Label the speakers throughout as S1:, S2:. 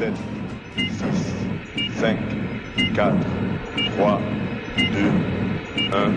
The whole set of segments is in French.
S1: 7, 6, 5, 4, 3, 2, 1.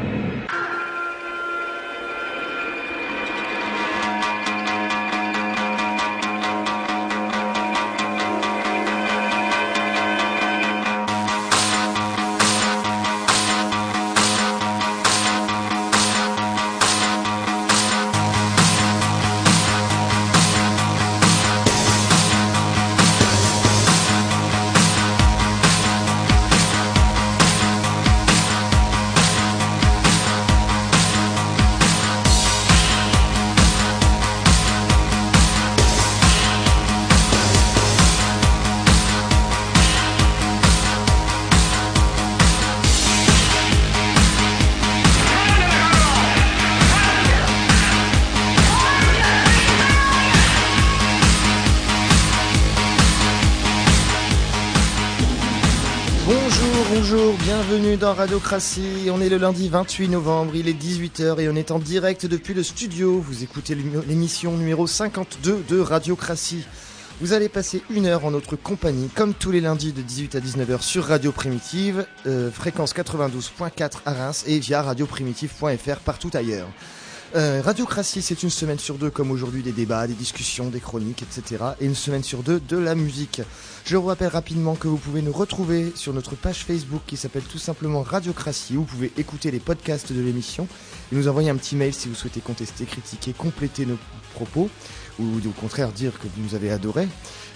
S2: Bienvenue dans Radiocratie, on est le lundi 28 novembre, il est 18h et on est en direct depuis le studio. Vous écoutez l'émission numéro 52 de Radiocratie. Vous allez passer une heure en notre compagnie, comme tous les lundis de 18 à 19h sur Radio Primitive, fréquence 92.4 à Reims et via radioprimitive.fr partout ailleurs. Radiocratie, c'est une semaine sur deux, comme aujourd'hui, des débats, des discussions, des chroniques, etc. Et une semaine sur deux, de la musique. Je vous rappelle rapidement que vous pouvez nous retrouver sur notre page Facebook qui s'appelle tout simplement Radiocratie, où vous pouvez écouter les podcasts de l'émission et nous envoyer un petit mail si vous souhaitez contester, critiquer, compléter nos propos ou au contraire dire que vous nous avez adorés.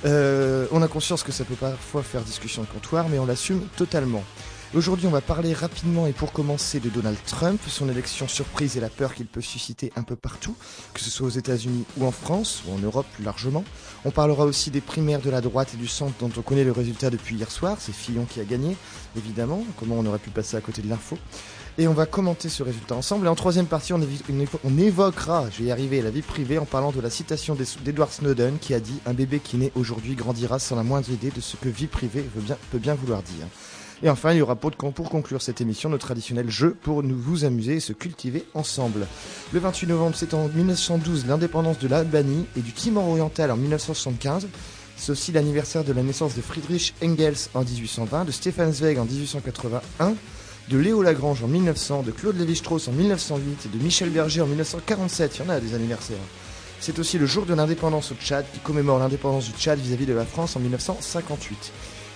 S2: On a conscience que ça peut parfois faire discussion de comptoir, mais on l'assume totalement. Aujourd'hui, on va parler rapidement et pour commencer de Donald Trump, son élection surprise et la peur qu'il peut susciter un peu partout, que ce soit aux États-Unis ou en France, ou en Europe plus largement. On parlera aussi des primaires de la droite et du centre dont on connaît le résultat depuis hier soir. C'est Fillon qui a gagné, évidemment. Comment on aurait pu passer à côté de l'info ? Et on va commenter ce résultat ensemble. Et en troisième partie, on évoquera, je vais y arriver, la vie privée en parlant de la citation d'Edward Snowden qui a dit « Un bébé qui naît aujourd'hui grandira sans la moindre idée de ce que vie privée peut bien vouloir dire ». Et enfin, il y aura pour conclure cette émission notre traditionnel jeu pour nous vous amuser et se cultiver ensemble. Le 28 novembre, c'est en 1912 l'indépendance de l'Albanie et du Timor oriental en 1975. C'est aussi l'anniversaire de la naissance de Friedrich Engels en 1820, de Stefan Zweig en 1881, de Léo Lagrange en 1900, de Claude Lévi-Strauss en 1908 et de Michel Berger en 1947. Il y en a des anniversaires. C'est aussi le jour de l'indépendance au Tchad qui commémore l'indépendance du Tchad vis-à-vis de la France en 1958.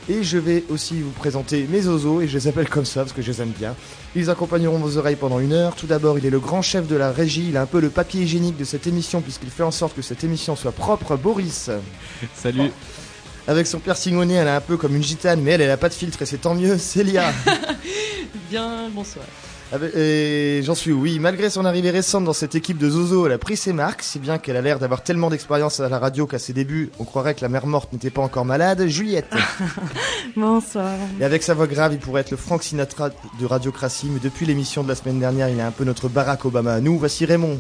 S2: Et je vais aussi vous présenter mes zozos, et je les appelle comme ça parce que je les aime bien. Ils accompagneront vos oreilles pendant une heure. Tout d'abord, il est le grand chef de la régie, il a un peu le papier hygiénique de cette émission puisqu'il fait en sorte que cette émission soit propre. Boris.
S3: Salut.
S2: Avec son piercing au nez, elle est un peu comme une gitane, mais elle a pas de filtre et c'est tant mieux. Célia.
S4: Bien, bonsoir.
S2: Et j'en suis oui, malgré son arrivée récente dans cette équipe de Zozo, elle a pris ses marques, si bien qu'elle a l'air d'avoir tellement d'expérience à la radio qu'à ses débuts, on croirait que la mère morte n'était pas encore malade. Juliette.
S4: Bonsoir.
S2: Et avec sa voix grave, il pourrait être le Frank Sinatra de Radiocratie, mais depuis l'émission de la semaine dernière, il est un peu notre Barack Obama. Nous, voici Raymond.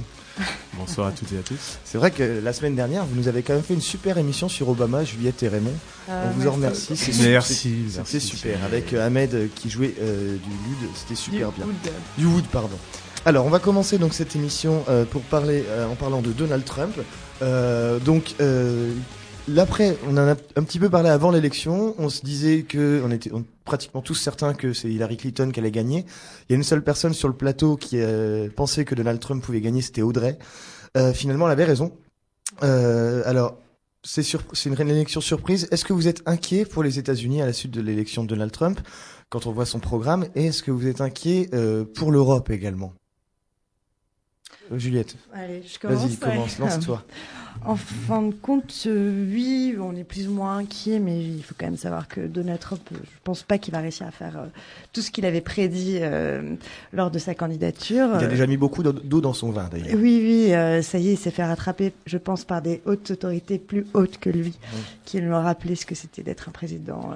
S3: Bonsoir à toutes et à tous.
S2: C'est vrai que la semaine dernière, vous nous avez quand même fait une super émission sur Obama, Juliette et Raymond. On vous en remercie. C'était super. Avec Ahmed qui jouait du Lude, c'était super bien. Du Wood, pardon. Alors, on va commencer donc cette émission pour parler en parlant de Donald Trump. L'après, on en a un petit peu parlé avant l'élection. On se disait que on était pratiquement tous certains que c'est Hillary Clinton qui allait gagner. Il y a une seule personne sur le plateau qui pensait que Donald Trump pouvait gagner, c'était Audrey. Finalement, elle avait raison. Alors, c'est une élection surprise. Est-ce que vous êtes inquiet pour les États-Unis à la suite de l'élection de Donald Trump quand on voit son programme? Et est-ce que vous êtes inquiet pour l'Europe également? Juliette.
S4: Allez, je commence.
S2: Vas-y, commence, lance-toi.
S4: En fin de compte, oui, on est plus ou moins inquiet, mais il faut quand même savoir que Donald Trump, je pense pas qu'il va réussir à faire tout ce qu'il avait prédit lors de sa candidature.
S2: Il a déjà mis beaucoup d'eau dans son vin, d'ailleurs.
S4: Oui, ça y est, il s'est fait rattraper, je pense, par des hautes autorités plus hautes que lui, qui lui ont rappelé ce que c'était d'être un président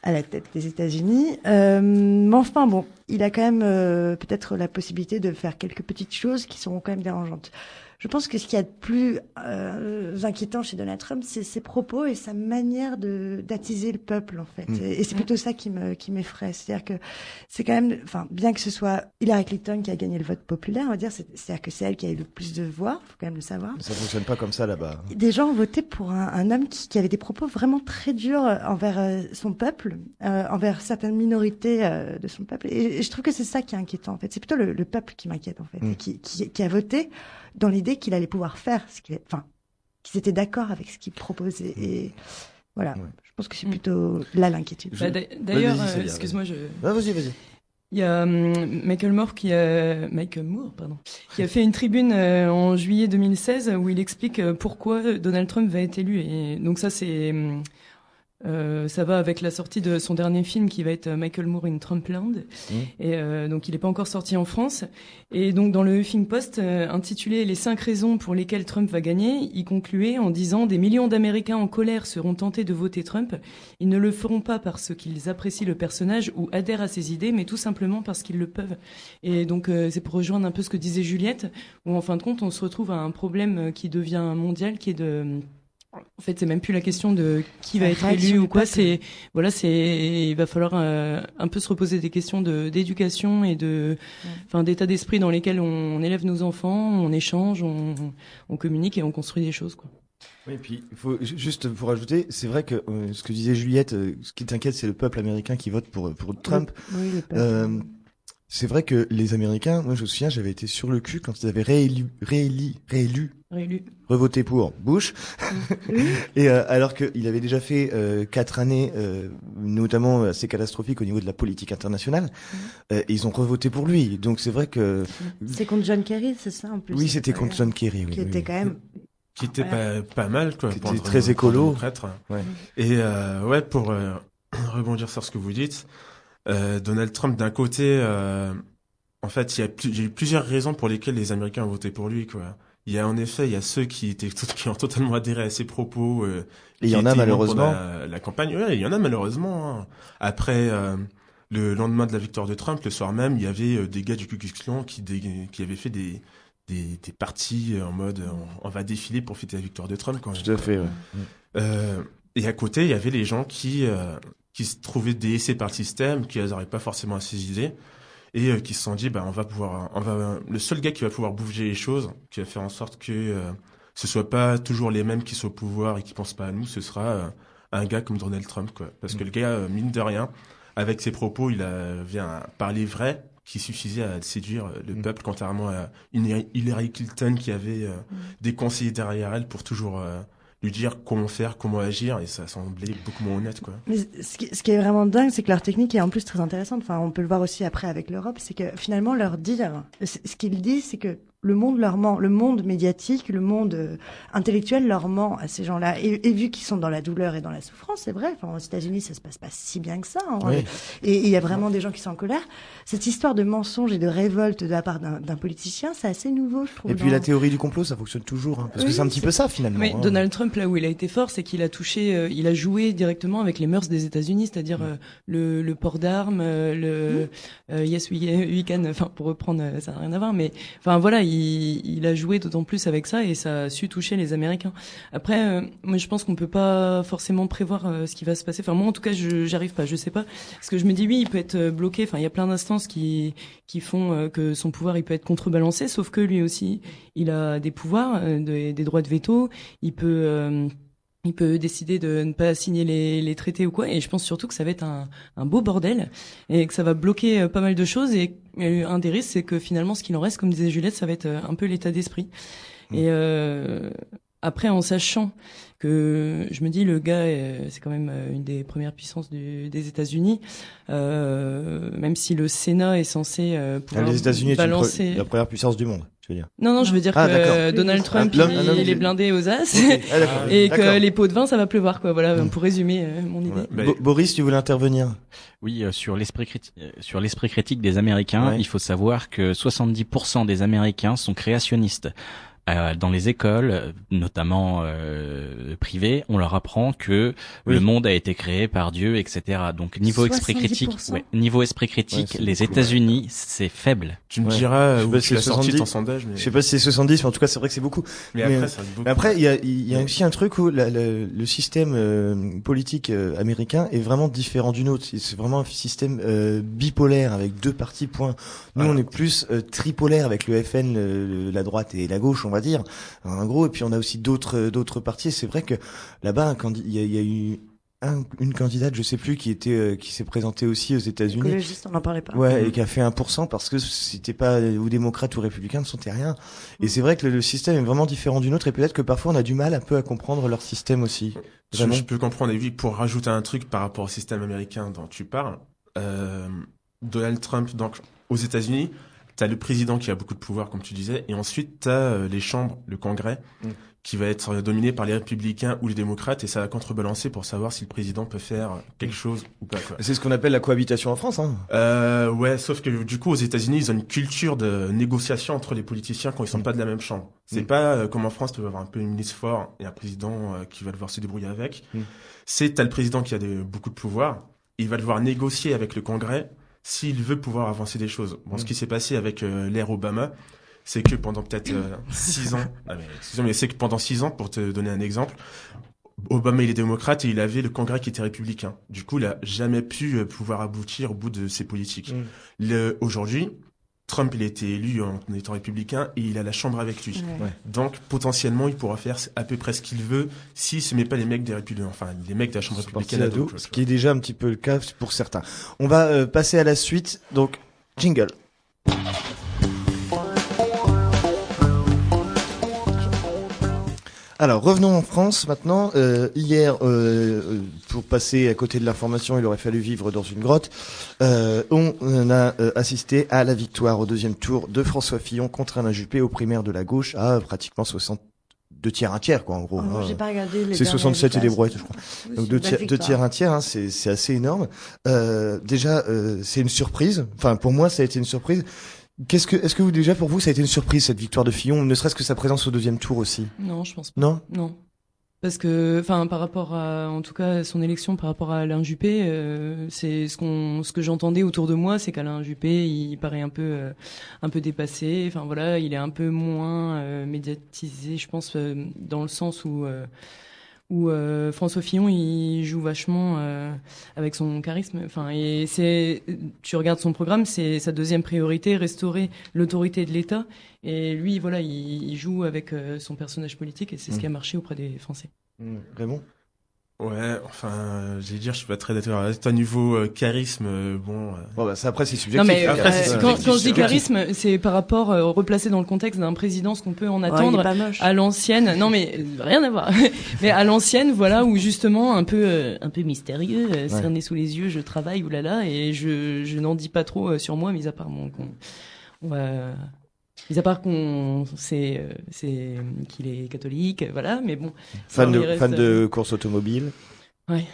S4: à la tête des États-Unis. Mais enfin, bon, il a quand même peut-être la possibilité de faire quelques petites choses qui seront quand même dérangeantes. je pense que ce qu'il y a de plus inquiétant chez Donald Trump, c'est ses propos et sa manière d'attiser le peuple, en fait. Et c'est plutôt ça qui m'effraie. C'est-à-dire que c'est quand même, enfin, bien que ce soit Hillary Clinton qui a gagné le vote populaire, on va dire, c'est-à-dire que c'est elle qui a eu le plus de voix, faut quand même le savoir.
S2: Ça fonctionne pas comme ça là-bas.
S4: Des gens ont voté pour un homme qui avait des propos vraiment très durs envers son peuple, envers certaines minorités de son peuple. Et je trouve que c'est ça qui est inquiétant, en fait. C'est plutôt le peuple qui m'inquiète, en fait, qui a voté dans l'idée qu'il allait pouvoir faire qu'ils étaient d'accord avec ce qu'il proposait. Et voilà, je pense que c'est plutôt là l'inquiétude.
S5: D'ailleurs, excuse-moi,
S2: Vas-y.
S5: Il y a Michael Moore qui a fait une tribune en juillet 2016 où il explique pourquoi Donald Trump va être élu. Et donc ça va avec la sortie de son dernier film qui va être Michael Moore in Trumpland. Et donc il n'est pas encore sorti en France. Et donc dans le Huffington Post intitulé Les 5 raisons pour lesquelles Trump va gagner, il concluait en disant: des millions d'Américains en colère seront tentés de voter Trump. Ils ne le feront pas parce qu'ils apprécient le personnage ou adhèrent à ses idées, mais tout simplement parce qu'ils le peuvent. Et donc c'est pour rejoindre un peu ce que disait Juliette, où en fin de compte on se retrouve à un problème qui devient mondial, qui est en fait, c'est même plus la question de qui va être élu ou quoi. Il va falloir un peu se reposer des questions d'éducation et d'état d'esprit dans lesquels on élève nos enfants, on échange, on communique et on construit des choses, quoi.
S2: Oui, et puis il faut juste pour ajouter, c'est vrai que ce que disait Juliette, ce qui t'inquiète, c'est le peuple américain qui vote pour Trump.
S4: Oui, le peuple.
S2: C'est vrai que les Américains, moi je me souviens, j'avais été sur le cul quand ils avaient réélu, revoté pour Bush, et alors qu'il avait déjà fait 4 années, notamment assez catastrophiques au niveau de la politique internationale, et ils ont revoté pour lui. Donc c'est vrai que
S4: c'est contre John Kerry, c'est ça en plus.
S2: Oui, c'était contre John Kerry,
S4: qui était quand même.
S3: Qui était pas mal, quoi.
S2: Qui était très écolo.
S3: Ouais. Et pour rebondir sur ce que vous dites. Donald Trump, d'un côté, en fait, il y a eu plusieurs raisons pour lesquelles les Américains ont voté pour lui, quoi. Il y a ceux qui ont totalement adhéré à ses propos.
S2: Et il y en a malheureusement.
S3: La campagne, il y en a malheureusement. Hein. Après, le lendemain de la victoire de Trump, le soir même, il y avait des gars du Ku Klux Klan qui avaient fait des parties en mode on va défiler pour fêter la victoire de Trump, quoi.
S2: Tout à fait. Ouais.
S3: Et à côté, il y avait les gens qui se trouvaient délaissés par le système, qui n'adhéraient pas forcément à ses idées, et qui se sont dit, le seul gars qui va pouvoir bouger les choses, qui va faire en sorte que ce soit pas toujours les mêmes qui sont au pouvoir et qui pensent pas à nous, ce sera un gars comme Donald Trump, quoi. Parce que le gars, mine de rien, avec ses propos, il vient parler vrai, qui suffisait à séduire le peuple, contrairement à une Hillary Clinton qui avait des conseillers derrière elle pour toujours lui dire comment faire, comment agir, et ça semblait beaucoup moins honnête, quoi.
S4: Mais ce qui est vraiment dingue, c'est que leur technique est en plus très intéressante. Enfin, on peut le voir aussi après avec l'Europe, c'est que finalement leur dire, ce qu'ils disent, c'est que le monde leur ment, le monde médiatique, le monde intellectuel leur ment à ces gens-là. Et vu qu'ils sont dans la douleur et dans la souffrance, c'est vrai. Enfin, aux États-Unis, ça se passe pas si bien que ça. Hein.
S2: Oui.
S4: Et il y a vraiment des gens qui sont en colère. Cette histoire de mensonge et de révolte de la part d'un politicien, c'est assez nouveau, je trouve.
S2: Et puis la théorie du complot, ça fonctionne toujours, hein, parce que c'est un petit peu ça finalement.
S5: Mais Donald Trump, là où il a été fort, c'est qu'il a touché, il a joué directement avec les mœurs des États-Unis, c'est-à-dire le port d'armes, yes we can. Enfin, pour reprendre, ça n'a rien à voir, mais enfin voilà, il a joué d'autant plus avec ça et ça a su toucher les Américains. Après, moi je pense qu'on peut pas forcément prévoir ce qui va se passer. Enfin moi en tout cas, j'arrive pas, je sais pas. Parce que je me dis oui, il peut être bloqué. Enfin il y a plein d'instances qui font que son pouvoir il peut être contrebalancé. Sauf que lui aussi, il a des pouvoirs, des droits de veto. Il peut décider de ne pas signer les traités ou quoi. Et je pense surtout que ça va être un beau bordel et que ça va bloquer pas mal de choses. Et un des risques, c'est que finalement, ce qu'il en reste, comme disait Juliette, ça va être un peu l'état d'esprit. Et après, en sachant que je me dis, le gars, c'est quand même une des premières puissances des États-Unis, même si le Sénat est censé pouvoir
S2: les États-Unis
S5: balancer...
S2: est la première puissance du monde.
S5: Non, je veux dire que Donald Trump, il est blindé aux as, et que les pots de vin, ça va pleuvoir, quoi. Voilà, pour résumer mon idée.
S2: Boris, tu voulais intervenir?
S6: Oui, sur l'esprit critique des Américains, il faut savoir que 70% des Américains sont créationnistes. dans les écoles, notamment privées, on leur apprend que le monde a été créé par Dieu, etc. Donc niveau esprit critique,
S2: 70%.
S6: les États-Unis, c'est faible.
S3: Tu me diras où tu l'as sorti
S2: 70.
S3: ton sondage, mais...
S2: Je sais pas si c'est 70, mais en tout cas, c'est vrai que c'est beaucoup.
S3: Mais après, ça reste beaucoup.
S2: Mais après, il y a aussi un truc où le système politique américain est vraiment différent du nôtre. C'est vraiment un système bipolaire avec deux partis, point. Nous, on est plus tripolaire avec le FN, la droite et la gauche, on va dire, en gros. Et puis, on a aussi d'autres partis. C'est vrai que là-bas, il y a eu une candidate, je sais plus, qui s'est présentée aussi aux États-Unis.
S4: Écologiste, on n'en parlait pas.
S2: Ouais, et qui a fait 1% parce que c'était pas ou démocrate ou républicain, ne sentait rien. Et c'est vrai que le système est vraiment différent du nôtre et peut-être que parfois on a du mal un peu à comprendre leur système aussi.
S3: Je peux comprendre. Et oui, pour rajouter un truc par rapport au système américain dont tu parles, Donald Trump, donc aux États-Unis, t'as le président qui a beaucoup de pouvoir, comme tu disais, et ensuite t'as les chambres, le Congrès, qui va être dominé par les républicains ou les démocrates, et ça va contrebalancer pour savoir si le président peut faire quelque chose ou pas, quoi.
S2: C'est ce qu'on appelle la cohabitation en France, hein.
S3: Ouais, sauf que du coup aux États-Unis, ils ont une culture de négociation entre les politiciens quand ils sont pas de la même chambre. C'est pas comme en France, tu vas avoir un peu une ministre fort et un président qui va devoir se débrouiller avec. T'as le président qui a beaucoup de pouvoir, il va devoir négocier avec le Congrès s'il veut pouvoir avancer des choses. Bon, ce qui s'est passé avec l'ère Obama, c'est que pendant peut-être 6 ans, mais c'est que pendant 6 ans, pour te donner un exemple, Obama il est démocrate et il avait le Congrès qui était républicain. Du coup, il a jamais pu pouvoir aboutir au bout de ses politiques. Aujourd'hui, Trump il a été élu en étant républicain et il a la Chambre avec lui. Donc potentiellement, il pourra faire à peu près ce qu'il veut s'il se met pas les mecs des républicains, enfin les mecs de la Chambre républicaine à dos,
S2: ce qui est déjà un petit peu le cas pour certains. On va passer à la suite. Donc jingle. Alors revenons en France maintenant. Hier, pour passer à côté de l'information, il aurait fallu vivre dans une grotte. On a assisté à la victoire au deuxième tour de François Fillon contre Alain Juppé aux primaires de la gauche à pratiquement 2 tiers, 1 tiers, quoi, en gros.
S4: J'ai pas regardé les
S2: c'est 67 et des brouettes, je crois.
S4: Oui,
S2: Donc 2 tiers, 1 tiers, hein, c'est assez énorme. Déjà, c'est une surprise. Enfin, pour moi, ça a été une surprise. Est-ce que vous, déjà, pour vous, ça a été une surprise, cette victoire de Fillon, ne serait-ce que sa présence au deuxième tour aussi?
S5: Non, je pense pas.
S2: Non?
S5: Parce que, enfin, par rapport à, en tout cas, son élection par rapport à Alain Juppé, c'est ce que j'entendais autour de moi, c'est qu'Alain Juppé, il paraît un peu dépassé. Enfin voilà, il est un peu moins médiatisé, je pense, dans le sens où François Fillon il joue vachement avec son charisme. Enfin, et tu regardes son programme, c'est sa deuxième priorité, restaurer l'autorité de l'État. Et lui, voilà, il joue avec son personnage politique et c'est ce qui a marché auprès des Français.
S2: Raymond?
S3: Ouais, enfin, je suis pas très d'accord. À niveau charisme, bon.
S2: Bon, bah, ça, après, c'est subjectif.
S5: Non, mais
S3: Après, c'est
S5: quand
S3: subjectif.
S5: je dis charisme, c'est par rapport replacé dans le contexte d'un président, ce qu'on peut en attendre
S4: il est pas moche.
S5: à l'ancienne. Non, mais rien à voir. Mais à l'ancienne, voilà, où justement un peu mystérieux, cerné sous les yeux, je travaille, oulala, et je n'en dis pas trop sur moi, mis à part mis à part qu'on sait qu'il est catholique, voilà, mais bon.
S2: Fan de course automobile.
S5: Ouais.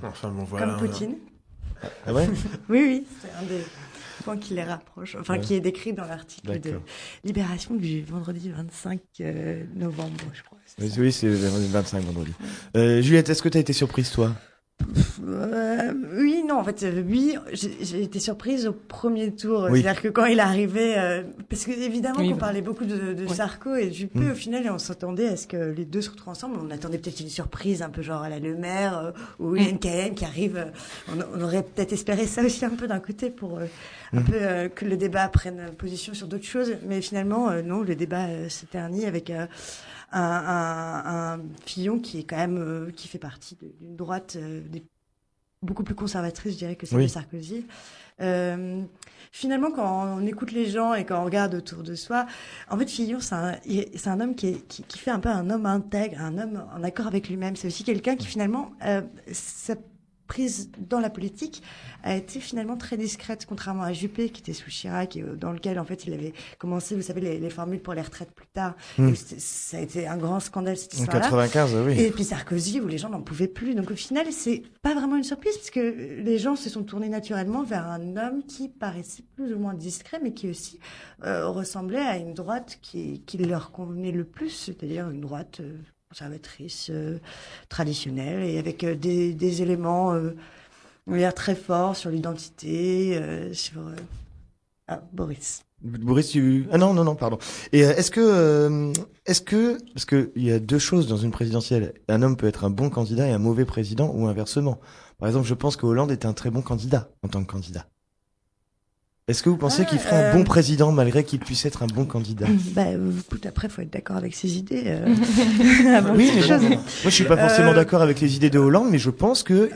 S3: Enfin bon, voilà.
S4: Comme Poutine.
S2: Ah ouais?
S4: Oui, c'est un des points qui les rapproche, enfin qui est décrit dans l'article de Libération du vendredi 25 novembre, je crois.
S2: Oui, c'est le 25 vendredi. Juliette, est-ce que tu as été surprise, toi?
S4: Oui, non, en fait, oui, j'ai été surprise au premier tour.
S2: Oui.
S4: C'est-à-dire que quand il est arrivé, parce que évidemment
S5: Oui,
S4: qu'on parlait beaucoup de Sarko et Juppé, au final, et on s'attendait à ce que les deux se retrouvent ensemble. On attendait peut-être une surprise, un peu genre à la Le Maire ou une NKM qui arrive. On aurait peut-être espéré ça aussi un peu d'un côté pour un peu que le débat prenne position sur d'autres choses. Mais finalement, non, le débat s'est terni avec un Fillon qui est quand même qui fait partie d'une droite beaucoup plus conservatrice, je dirais, que celle de Sarkozy. Finalement, quand on écoute les gens et quand on regarde autour de soi, en fait, Fillon, c'est un homme qui fait un peu un homme intègre, un homme en accord avec lui-même. C'est aussi quelqu'un qui finalement, prise dans la politique a été finalement très discrète, contrairement à Juppé qui était sous Chirac et dans lequel en fait il avait commencé, vous savez, les formules pour les retraites plus tard. Et ça a été un grand scandale cette histoire-là.
S2: En 95, oui.
S4: Et puis Sarkozy où les gens n'en pouvaient plus. Donc au final, c'est pas vraiment une surprise parce que les gens se sont tournés naturellement vers un homme qui paraissait plus ou moins discret, mais qui aussi ressemblait à une droite qui leur convenait le plus, c'est-à-dire une droite conservatrice, traditionnelle, et avec des éléments on va dire très forts sur l'identité, sur... Boris.
S2: Boris, ah non, pardon. Et est-ce que, parce que il y a deux choses dans une présidentielle. Un homme peut être un bon candidat et un mauvais président, ou inversement. Par exemple, je pense que Hollande est un très bon candidat en tant que candidat. Est-ce que vous pensez qu'il ferait un bon président malgré qu'il puisse être un bon candidat?
S4: Écoute, après, faut être d'accord avec ses idées.
S2: Oui, mais moi, je suis pas forcément d'accord avec les idées de Hollande, mais je pense que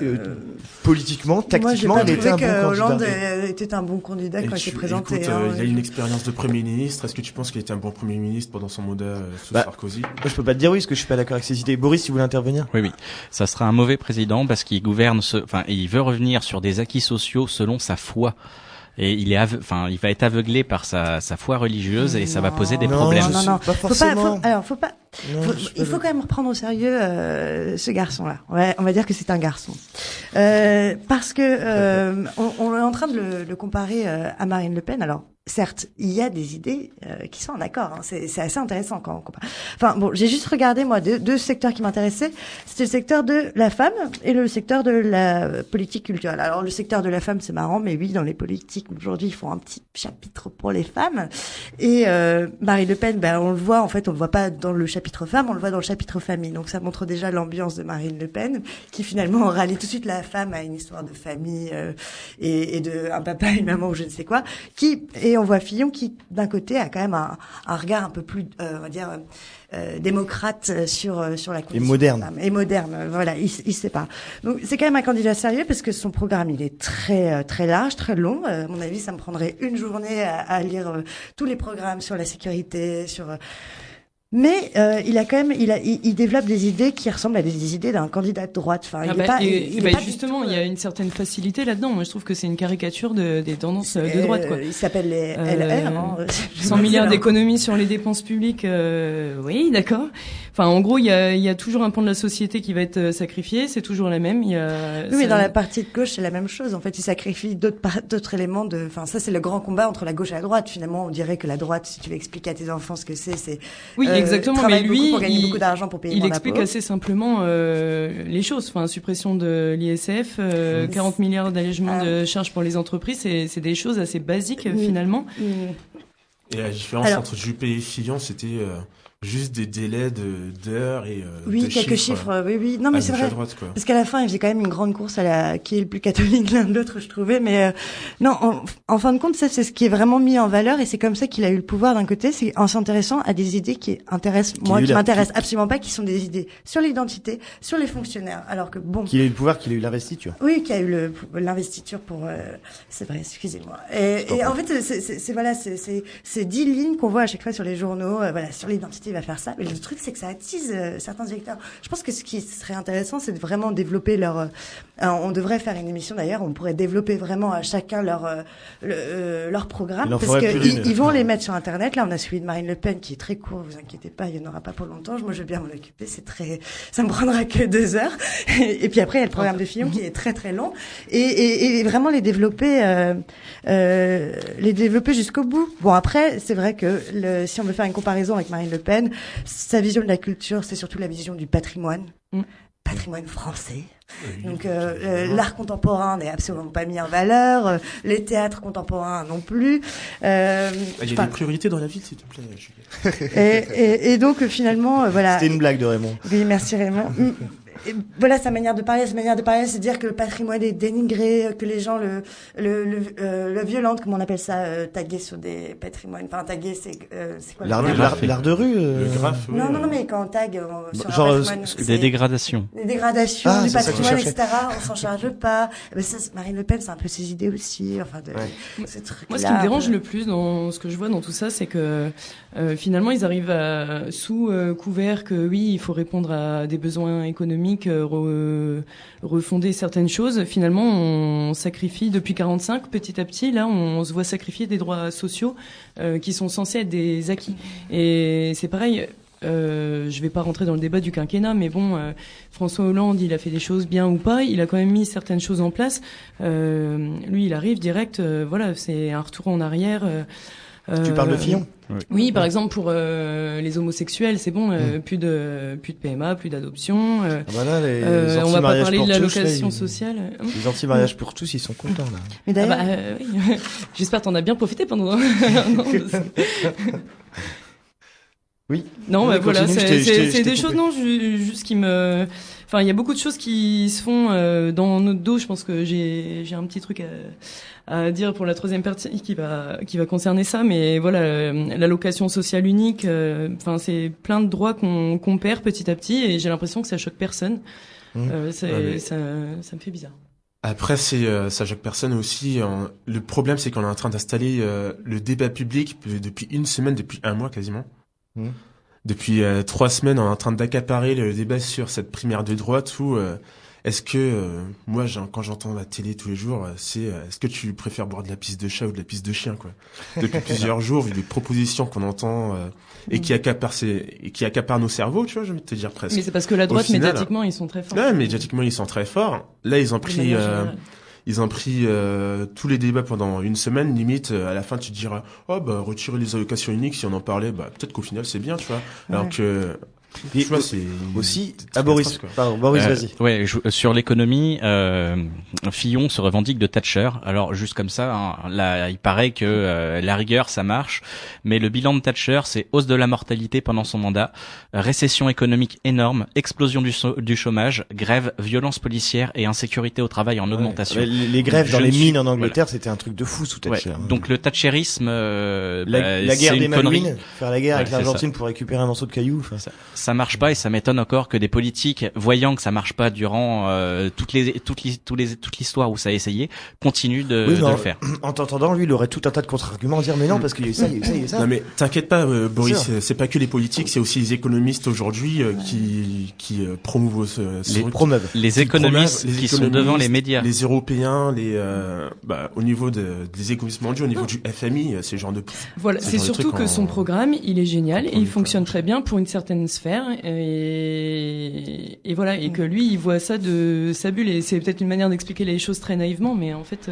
S2: politiquement, tactiquement, il était un bon candidat.
S4: Hollande était un bon candidat quand il s'est présenté.
S3: Écoute, il a une expérience de Premier ministre. Est-ce que tu penses qu'il était un bon Premier ministre pendant son mandat sous Sarkozy?
S2: Moi, je peux pas te dire oui, parce que je suis pas d'accord avec ses idées. Boris, si vous voulez intervenir.
S6: Oui. Ça sera un mauvais président parce qu'il gouverne il veut revenir sur des acquis sociaux selon sa foi. Et il va être aveuglé par sa foi religieuse et ça va poser des problèmes.
S4: Non.
S2: Pas forcément.
S4: Il faut quand même reprendre au sérieux ce garçon-là. On va dire que c'est un garçon, parce que on est en train de le comparer à Marine Le Pen. Alors certes, il y a des idées qui sont en accord. Hein. C'est assez intéressant quand on compare. Enfin bon, j'ai juste regardé moi deux secteurs qui m'intéressaient. C'était le secteur de la femme et le secteur de la politique culturelle. Alors le secteur de la femme, c'est marrant, mais oui, dans les politiques aujourd'hui, ils font un petit chapitre pour les femmes. Et Marine Le Pen, on le voit. En fait, on le voit pas dans le chapitre femmes, on le voit dans le chapitre famille. Donc ça montre déjà l'ambiance de Marine Le Pen, qui finalement rallie tout de suite la femme à une histoire de famille et de un papa, une maman ou je ne sais quoi. Et on voit Fillon qui, d'un côté, a quand même un regard un peu plus, on va dire, démocrate sur la condition
S2: et moderne.
S4: de la femme. Et moderne, voilà, il se sépare. Donc c'est quand même un candidat sérieux parce que son programme il est très très large, très long. À mon avis, ça me prendrait une journée à lire tous les programmes sur la sécurité, sur mais il développe des idées qui ressemblent à des idées d'un candidat de droite. Enfin,
S5: justement, il y a une certaine facilité là-dedans. Moi, je trouve que c'est une caricature des tendances de droite, quoi.
S4: Il s'appelle les LR.
S5: 100 milliards d'économies sur les dépenses publiques. Oui, d'accord. Enfin, en gros, il y a toujours un pan de la société qui va être sacrifié. C'est toujours la même.
S4: Oui, mais dans la partie de gauche, c'est la même chose. En fait, il sacrifie d'autres éléments Enfin, ça, c'est le grand combat entre la gauche et la droite. Finalement, on dirait que la droite, si tu veux expliquer à tes enfants ce que c'est.
S5: Oui. Exactement, mais lui,
S4: pour gagner beaucoup d'argent pour payer
S5: il explique assez simplement les choses. Enfin, suppression de l'ISF, 40 milliards d'allègements de charges pour les entreprises, c'est des choses assez basiques finalement.
S3: Et la différence entre Juppé et Fillon, c'était juste des délais d'heures et
S4: oui, quelques chiffres. Oui. Non, mais c'est vrai.
S3: Droite, quoi.
S4: Parce qu'à la fin, il faisait quand même une grande course à qui est le plus catholique l'un de l'autre, je trouvais. Mais non, en fin de compte, ça c'est ce qui est vraiment mis en valeur et c'est comme ça qu'il a eu le pouvoir d'un côté, c'est en s'intéressant à des idées qui m'intéressent absolument pas, qui sont des idées sur l'identité, sur les fonctionnaires. Alors que bon.
S2: Qu'il a eu le pouvoir, qu'il a eu l'investiture.
S4: Oui, qu'il a eu l'investiture pour. C'est vrai, excusez-moi. Et en fait, c'est 10 lignes qu'on voit à chaque fois sur les journaux. Voilà, sur l'identité. Va faire ça, mais le truc c'est que ça attise certains électeurs. Je pense que ce qui serait intéressant, c'est de vraiment développer on devrait faire une émission d'ailleurs, on pourrait développer vraiment à chacun leur programme, parce que ils vont les mettre sur internet. Là, on a celui de Marine Le Pen qui est très court, vous inquiétez pas, il n'y en aura pas pour longtemps. Moi, je veux bien m'en occuper, ça me prendra que 2 heures. Et puis après, il y a le programme de Fillon qui est très très long, et vraiment les développer jusqu'au bout. Bon, après, c'est vrai que si on veut faire une comparaison avec Marine Le Pen, sa vision de la culture, c'est surtout la vision du patrimoine. Patrimoine français. Donc l'art contemporain n'est absolument pas mis en valeur, les théâtres contemporains non plus.
S3: Il y a des priorités dans la vie, s'il te plaît, Julie.
S4: et donc finalement voilà.
S2: C'était une blague de Raymond.
S4: Oui, merci Raymond. Et voilà sa manière de parler, c'est de dire que le patrimoine est dénigré, que les gens le violentent, comment on appelle ça, taguer sur des patrimoines. Enfin, taguer, c'est quoi?
S2: L'art de rue.
S3: Le graphe.
S4: Non, mais quand on tag sur
S6: genre
S4: un patrimoine,
S6: des dégradations.
S4: Des dégradations du patrimoine, etc. On s'en charge pas. Mais ça, Marine Le Pen, c'est un peu ses idées aussi. Enfin, ces trucs-là.
S5: Moi, ce qui me dérange le plus dans ce que je vois dans tout ça, c'est que finalement, ils arrivent sous couvert que oui, il faut répondre à des besoins économiques économique, refonder certaines choses. Finalement, on sacrifie depuis 45, petit à petit. Là, on se voit sacrifier des droits sociaux qui sont censés être des acquis. Et c'est pareil. Je vais pas rentrer dans le débat du quinquennat, mais bon, François Hollande, il a fait des choses bien ou pas, il a quand même mis certaines choses en place. Lui, il arrive direct, voilà, c'est un retour en arrière.
S2: Tu parles de Fillon?
S5: Oui, par exemple pour les homosexuels, c'est bon, plus de PMA, plus d'adoption.
S2: Voilà,
S5: on va pas parler de l'allocation sociale.
S2: Les anti-mariages pour tous, ils sont contents là.
S4: Mais d'ailleurs,
S5: oui. J'espère que t'en as bien profité pendant.
S2: Oui.
S5: Non,
S2: oui,
S5: voilà,
S2: continue,
S5: c'est des choses, non, juste qui me. Enfin, il y a beaucoup de choses qui se font dans notre dos. Je pense que j'ai un petit truc à dire pour la troisième partie qui va concerner ça. Mais voilà, l'allocation sociale unique. Enfin, c'est plein de droits qu'on perd petit à petit, et j'ai l'impression que ça choque personne. Ça me fait bizarre.
S3: Après, ça choque personne aussi. Le problème, c'est qu'on est en train d'installer le débat public depuis une semaine, depuis un mois quasiment. Depuis 3 semaines, on est en train d'accaparer le débat sur cette primaire de droite où est-ce que moi, quand j'entends la télé tous les jours, est-ce que tu préfères boire de la pisse de chat ou de la pisse de chien, quoi. Depuis plusieurs jours, il y a des propositions qu'on entend et qui accaparent nos cerveaux, tu vois, je vais te dire presque.
S5: Mais c'est parce que la droite,
S3: final,
S5: médiatiquement, ils sont très forts.
S3: Ouais, médiatiquement, ils sont très forts. Là, ils ont pris tous les débats pendant une semaine, limite, à la fin, tu te diras, oh, bah, retirer les allocations uniques, si on en parlait, bah, peut-être qu'au final, c'est bien, tu vois. Alors que,
S2: Et
S3: tu vois, c'est
S2: aussi,
S3: Boris,
S2: pardon, Boris, vas-y.
S6: Ouais, sur l'économie, Fillon se revendique de Thatcher. Alors juste comme ça, hein, là, il paraît que la rigueur ça marche, mais le bilan de Thatcher, c'est hausse de la mortalité pendant son mandat, récession économique énorme, explosion du chômage, grève, violence policière et insécurité au travail en augmentation.
S2: Les grèves dans les mines en Angleterre, c'était un truc de fou sous Thatcher.
S6: Ouais. Donc le thatcherisme,
S2: la guerre des Malouines, faire la guerre avec l'Argentine pour récupérer un morceau de caillou, enfin
S6: ça marche pas, et ça m'étonne encore que des politiques, voyant que ça marche pas durant toute l'histoire où ça a essayé, continuent de le faire.
S2: En t'entendant, lui, il aurait tout un tas de contre-arguments à dire, mais non, parce qu'il y a eu ça, il y a eu ça, il y a eu ça.
S3: Non mais t'inquiète pas, Boris, c'est pas que les politiques, c'est aussi les économistes aujourd'hui qui promouvent
S6: les économistes qui sont devant les médias,
S3: les Européens, au niveau des économistes mondiaux, au niveau du FMI, c'est genre de.
S5: Voilà, c'est surtout que son programme, il est génial et il fonctionne très bien pour une certaine sphère, et voilà, et que lui, il voit ça de sa bulle, et c'est peut-être une manière d'expliquer les choses très naïvement, mais en fait,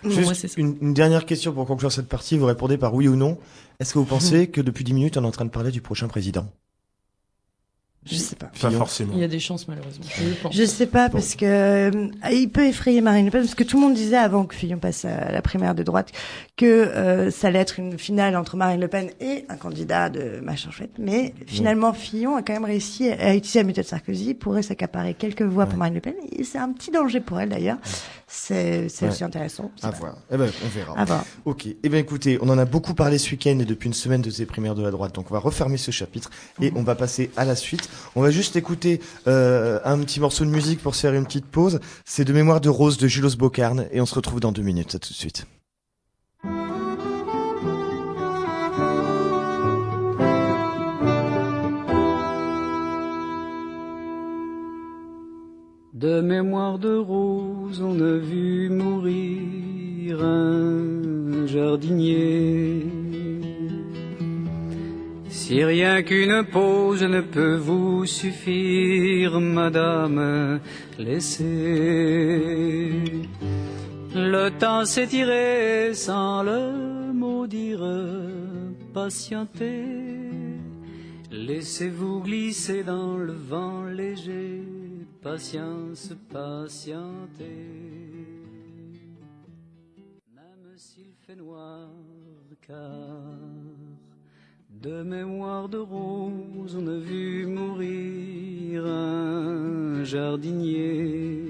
S5: moi, c'est ça.
S2: Une dernière question pour conclure cette partie, vous répondez par oui ou non. Est-ce que vous pensez que depuis 10 minutes, on est en train de parler du prochain président?
S4: Je sais pas.
S3: Pas forcément.
S5: Il y a des chances, malheureusement.
S4: Je sais pas, parce que il peut effrayer Marine Le Pen, parce que tout le monde disait avant que Fillon passe à la primaire de droite que ça allait être une finale entre Marine Le Pen et un candidat de machin chouette. Mais finalement, Fillon a quand même réussi à utiliser la méthode Sarkozy, pourrait s'accaparer quelques voix pour Marine Le Pen. Et c'est un petit danger pour elle, d'ailleurs. C'est aussi intéressant.
S2: À voir. Eh ben, on verra.
S4: À voir.
S2: Ok. Eh ben, écoutez, on en a beaucoup parlé ce week-end et depuis une semaine de ces primaires de la droite. Donc, on va refermer ce chapitre et on va passer à la suite. On va juste écouter un petit morceau de musique pour se faire une petite pause. C'est De mémoire de Rose de Julos Bocarne et on se retrouve dans 2 minutes. À tout de suite.
S7: De mémoire de rose, on a vu mourir un jardinier. Si rien qu'une pause ne peut vous suffire, madame, laissez. Le temps s'étirer sans le mot dire, patientez. Laissez-vous glisser dans le vent léger, patience, patientez. Même s'il fait noir, car de mémoire de rose, on a vu mourir un jardinier.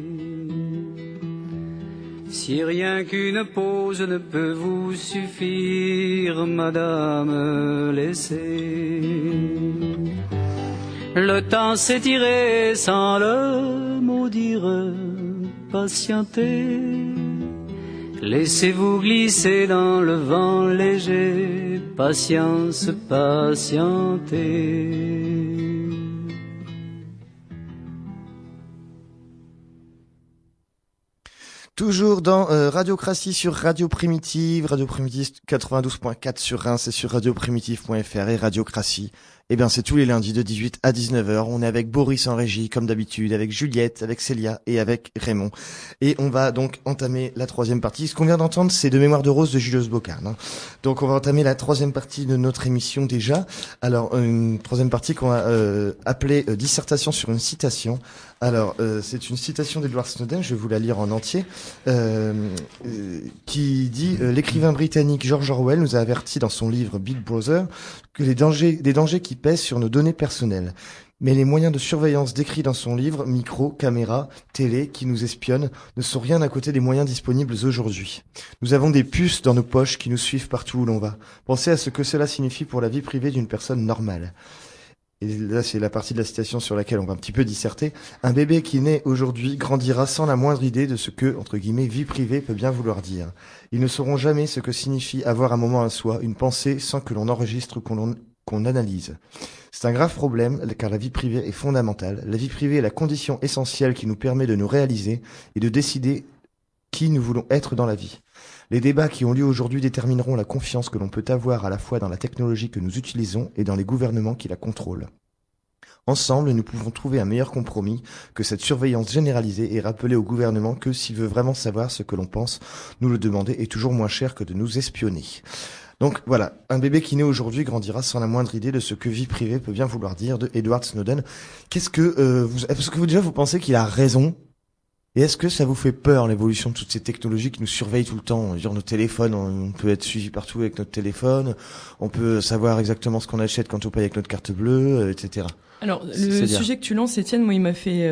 S7: Si rien qu'une pause ne peut vous suffire, madame, laissez. Le temps s'étirer sans le mot dire, patientez. Laissez-vous glisser dans le vent léger, patience, patientez.
S2: Toujours dans Radiocratie sur Radio Primitive 92.4 sur Reims et sur radioprimitive.fr et Radiocratie. Eh bien, c'est tous les lundis de 18 à 19h. On est avec Boris en régie, comme d'habitude, avec Juliette, avec Célia et avec Raymond. Et on va donc entamer la troisième partie. Ce qu'on vient d'entendre, c'est De Mémoire de Rose de Julius Bocard. Hein. Donc, on va entamer la troisième partie de notre émission déjà. Alors, une troisième partie qu'on va appeler Dissertation sur une citation. Alors, c'est une citation d'Edward Snowden, je vais vous la lire en entier, qui dit l'écrivain britannique George Orwell nous a averti dans son livre Big Brother que des dangers qui pèsent sur nos données personnelles. Mais les moyens de surveillance décrits dans son livre, micro, caméra, télé, qui nous espionnent, ne sont rien à côté des moyens disponibles aujourd'hui. Nous avons des puces dans nos poches qui nous suivent partout où l'on va. Pensez à ce que cela signifie pour la vie privée d'une personne normale. Et là, c'est la partie de la citation sur laquelle on va un petit peu disserter. Un bébé qui naît aujourd'hui grandira sans la moindre idée de ce que, entre guillemets, vie privée peut bien vouloir dire. Ils ne sauront jamais ce que signifie avoir un moment à soi, une pensée sans que l'on enregistre ou qu'on analyse. C'est un grave problème, car la vie privée est fondamentale. La vie privée est la condition essentielle qui nous permet de nous réaliser et de décider qui nous voulons être dans la vie. Les débats qui ont lieu aujourd'hui détermineront la confiance que l'on peut avoir à la fois dans la technologie que nous utilisons et dans les gouvernements qui la contrôlent. Ensemble, nous pouvons trouver un meilleur compromis que cette surveillance généralisée et rappeler au gouvernement que s'il veut vraiment savoir ce que l'on pense, nous le demander est toujours moins cher que de nous espionner. Donc voilà, un bébé qui naît aujourd'hui grandira sans la moindre idée de ce que vie privée peut bien vouloir dire de Edward Snowden. Est-ce que vous pensez qu'il a raison? Et est-ce que ça vous fait peur, l'évolution de toutes ces technologies qui nous surveillent tout le temps? Genre nos téléphones, on peut être suivi partout avec notre téléphone, on peut savoir exactement ce qu'on achète quand on paye avec notre carte bleue, etc.
S5: Alors, le sujet que tu lances, Étienne, moi, il m'a fait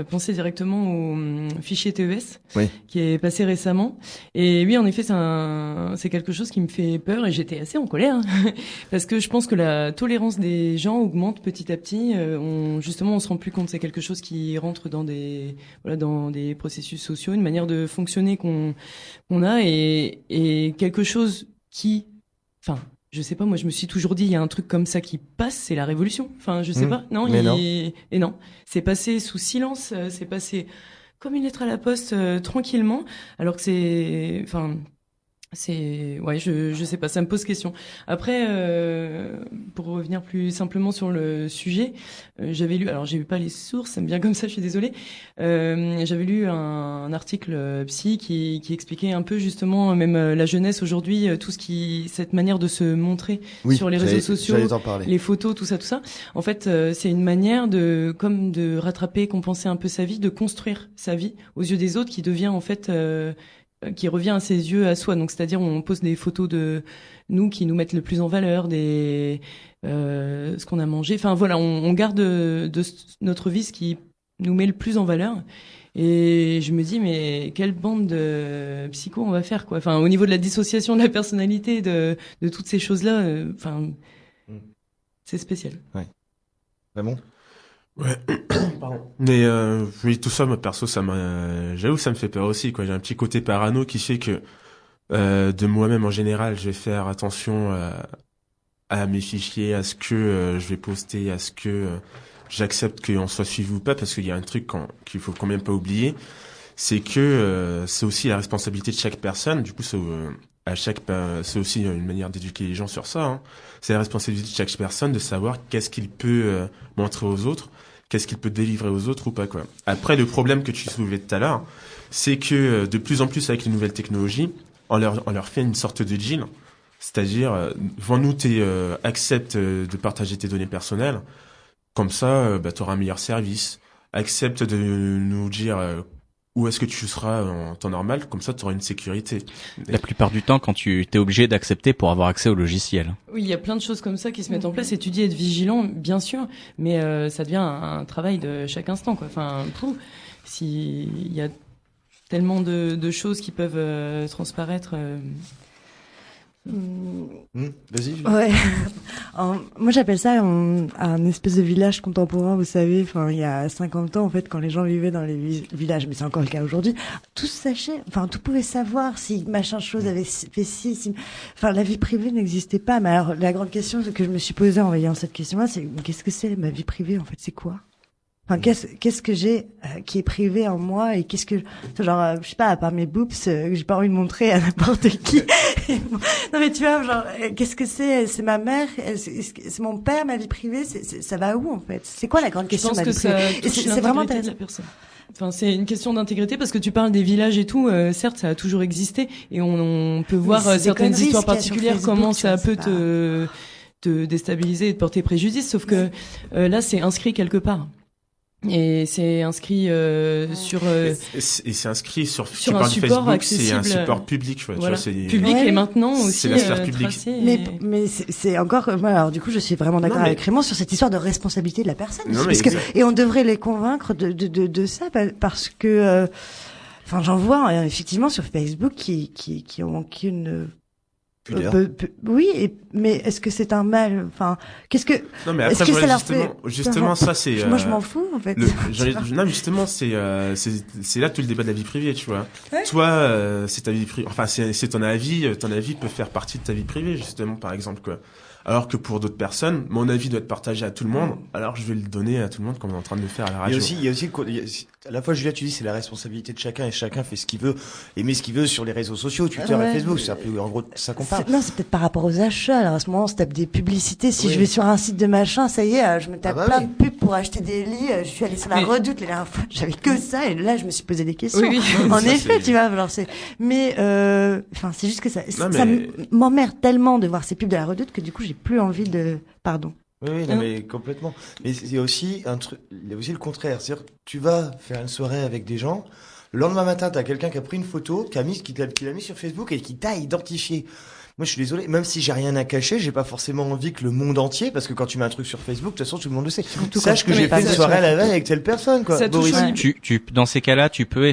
S5: penser directement au fichier TES, oui, qui est passé récemment. Et oui, en effet, c'est quelque chose qui me fait peur et j'étais assez en colère, hein, parce que je pense que la tolérance des gens augmente petit à petit. On se rend plus compte, c'est quelque chose qui rentre dans des processus sociaux, une manière de fonctionner qu'on a et quelque chose qui, je sais pas, moi je me suis toujours dit il y a un truc comme ça qui passe, c'est la révolution. Je sais pas, non, non, c'est passé sous silence, c'est passé comme une lettre à la poste tranquillement, alors que je sais pas, ça me pose question. Après, pour revenir plus simplement sur le sujet, j'avais lu, alors j'ai eu pas les sources, ça me vient comme ça, je suis désolée. J'avais lu un article psy qui expliquait un peu justement même la jeunesse aujourd'hui, cette manière de se montrer sur les réseaux sociaux, les photos, tout ça. En fait, c'est une manière de rattraper, compenser un peu sa vie, de construire sa vie aux yeux des autres, qui devient en fait qui revient à ses yeux à soi. Donc c'est-à-dire on pose des photos de nous qui nous mettent le plus en valeur, ce qu'on a mangé. On garde de notre vie ce qui nous met le plus en valeur. Et je me dis mais quelle bande de psychos on va faire quoi. Au niveau de la dissociation de la personnalité de toutes ces choses-là, c'est spécial.
S2: Ouais. Vraiment.
S3: Ouais, pardon. Mais oui, tout ça, moi perso, j'avoue, ça me fait peur aussi, quoi. J'ai un petit côté parano qui fait que de moi-même en général, je vais faire attention à mes fichiers, à ce que je vais poster, à ce que j'accepte qu'on soit suivi ou pas, parce qu'il y a un truc qu'il faut quand même pas oublier, c'est que c'est aussi la responsabilité de chaque personne. Du coup, c'est aussi une manière d'éduquer les gens sur ça. Hein. C'est la responsabilité de chaque personne de savoir qu'est-ce qu'il peut montrer aux autres, qu'est-ce qu'il peut délivrer aux autres ou pas, quoi. Après, le problème que tu soulevais tout à l'heure, c'est que de plus en plus avec les nouvelles technologies, on leur fait une sorte de deal, c'est-à-dire vends-nous accepte de partager tes données personnelles, comme ça, tu auras un meilleur service. Accepte de nous dire où est-ce que tu seras en temps normal, comme ça tu auras une sécurité.
S6: La plupart du temps, quand tu t'es obligé d'accepter pour avoir accès au logiciel.
S5: Oui, il y a plein de choses comme ça qui se mettent en place et tu dis être vigilant, bien sûr, mais ça devient un travail de chaque instant, quoi. Il y a tellement de choses qui peuvent transparaître.
S2: Vas-y.
S4: Ouais. Moi j'appelle ça un espèce de village contemporain, vous savez, il y a 50 ans en fait, quand les gens vivaient dans les villages, mais c'est encore le cas aujourd'hui, tout sachait, tout pouvait savoir si machin chose avait fait si la vie privée n'existait pas. Mais alors la grande question que je me suis posée en voyant cette question-là, c'est qu'est-ce que c'est ma vie privée en fait, c'est quoi? Enfin, qu'est-ce que j'ai qui est privé en moi et qu'est-ce que genre je sais pas, à part mes boobs que j'ai pas envie de montrer à n'importe qui. Non mais tu vois, genre qu'est-ce que c'est ma mère, c'est mon père, ma vie privée, ça va où en fait? C'est quoi la grande question de ma vie privée? C'est vraiment
S5: de la personne. Enfin, c'est une question d'intégrité parce que tu parles des villages et tout. Certes, ça a toujours existé et on peut voir certaines histoires particulières comment ça peut te déstabiliser et te porter préjudice. Sauf que là, c'est inscrit quelque part. Et c'est inscrit sur
S3: et c'est inscrit sur
S5: un support
S3: Facebook, c'est un
S5: accessible.
S3: support public,
S5: Voilà.
S3: tu vois, c'est
S5: public et maintenant aussi
S3: c'est la sphère publique.
S5: tracé.
S4: Mais c'est encore alors du coup je suis vraiment d'accord avec Raymond sur cette histoire de responsabilité de la personne et on devrait les convaincre de ça parce que enfin j'en vois effectivement sur Facebook qui ont aucune oui, mais est-ce que c'est un mal? Enfin, qu'est-ce que?
S3: Non, mais après,
S4: voilà,
S3: justement, ça, c'est.
S4: Moi, je m'en fous, en fait.
S3: Non, justement, c'est là tout le débat de la vie privée, tu vois.
S4: Ouais.
S3: Toi, c'est ta vie privée. Enfin, c'est ton avis peut faire partie de ta vie privée, justement, par exemple, quoi. Alors que pour d'autres personnes, mon avis doit être partagé à tout le monde. Alors je vais le donner à tout le monde comme on est en train de le faire à la radio.
S8: Il y a aussi, à la fois, Julia, tu dis c'est la responsabilité de chacun et chacun fait ce qu'il veut, et met ce qu'il veut sur les réseaux sociaux, Twitter et Facebook. C'est un peu, en gros, ça qu'on parle.
S4: Non, c'est peut-être par rapport aux achats. Alors à ce moment, on se tape des publicités. Si je vais sur un site de machin, ça y est, je me tape plein de pubs pour acheter des lits. Je suis allée sur la Redoute la dernière fois. J'avais que ça, et là, je me suis posé des questions.
S5: Oui.
S4: En effet, tu vois, alors mais enfin, c'est juste que ça m'emmerde tellement de voir ces pubs de la Redoute que du coup, j'ai plus envie de. Pardon.
S8: Oui, non, mais complètement. Mais il y a aussi un truc, il y a aussi le contraire. C'est-à-dire, tu vas faire une soirée avec des gens. Le lendemain matin, t'as quelqu'un qui a pris une photo, qui l'a mis sur Facebook et qui t'a identifié. Moi, je suis désolé, même si j'ai rien à cacher, j'ai pas forcément envie que le monde entier, parce que quand tu mets un truc sur Facebook, de toute façon, tout le monde le sait. Sache que j'ai fait une soirée la veille avec telle personne, quoi.
S5: Boris.
S6: Dans ces cas-là, tu peux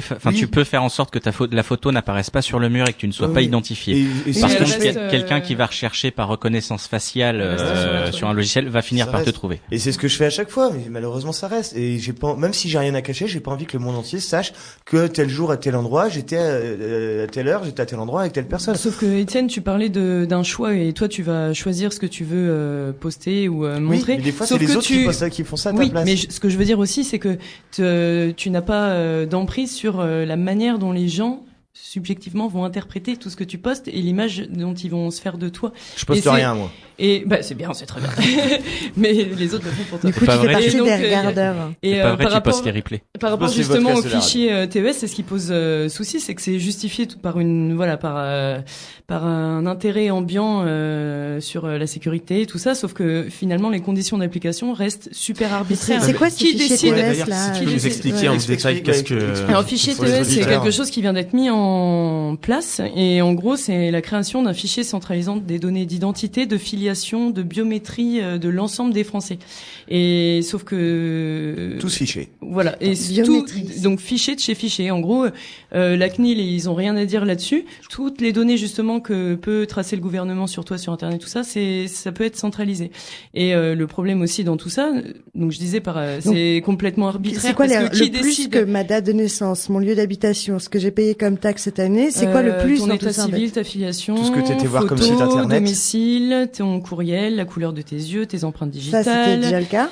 S6: faire en sorte que la photo n'apparaisse pas sur le mur et que tu ne sois pas identifié. Parce que quelqu'un qui va rechercher par reconnaissance faciale, sur un logiciel va finir par te trouver.
S8: Et c'est ce que je fais à chaque fois, mais malheureusement, ça reste. Et même si j'ai rien à cacher, j'ai pas envie que le monde entier sache que tel jour, à tel endroit, j'étais à telle heure, j'étais à tel endroit avec telle personne.
S5: Sauf que, Étienne, tu parlais d'un choix et toi tu vas choisir ce que tu veux poster ou montrer.
S8: Oui, mais des fois c'est les autres qui font ça à ta place.
S5: Mais ce que je veux dire aussi c'est que tu n'as pas d'emprise sur la manière dont les gens subjectivement vont interpréter tout ce que tu postes et l'image dont ils vont se faire de toi.
S8: Je poste rien moi.
S5: Et c'est bien, c'est très bien. Mais les autres le font pour toi.
S4: Du coup, tu fais partie des regardeurs.
S6: Et pas vrai, tu postes les replays.
S5: Par rapport justement au fichier TES, c'est ce qui pose souci, c'est que c'est justifié par par un intérêt ambiant sur la sécurité et tout ça, sauf que finalement les conditions d'application restent super arbitraires.
S4: C'est quoi ce fichier TES là?
S3: Tu peux nous expliquer en détail qu'est-ce que...
S5: Alors fichier TES, c'est quelque chose qui vient d'être mis en place et en gros c'est la création d'un fichier centralisant des données d'identité, de filiation, de biométrie de l'ensemble des Français. Et sauf que
S8: tous fichés.
S5: Voilà, et tout donc fichier de chez fichier. En gros, la CNIL ils ont rien à dire là-dessus. Toutes les données justement que peut tracer le gouvernement sur toi sur internet, tout ça, ça peut être centralisé. Et le problème aussi dans tout ça, donc je disais c'est complètement arbitraire.
S4: C'est quoi le plus que ma date de naissance, mon lieu d'habitation, ce que j'ai payé comme taxe cette année, c'est quoi le plus
S5: ton
S4: dans
S5: état
S4: tout ça,
S5: civil, ta filiation,
S8: tout ce que t'étais voir comme
S5: photo,
S8: site internet,
S5: domicile, ton courriel, la couleur de tes yeux, tes empreintes digitales.
S4: Ça c'était déjà le cas.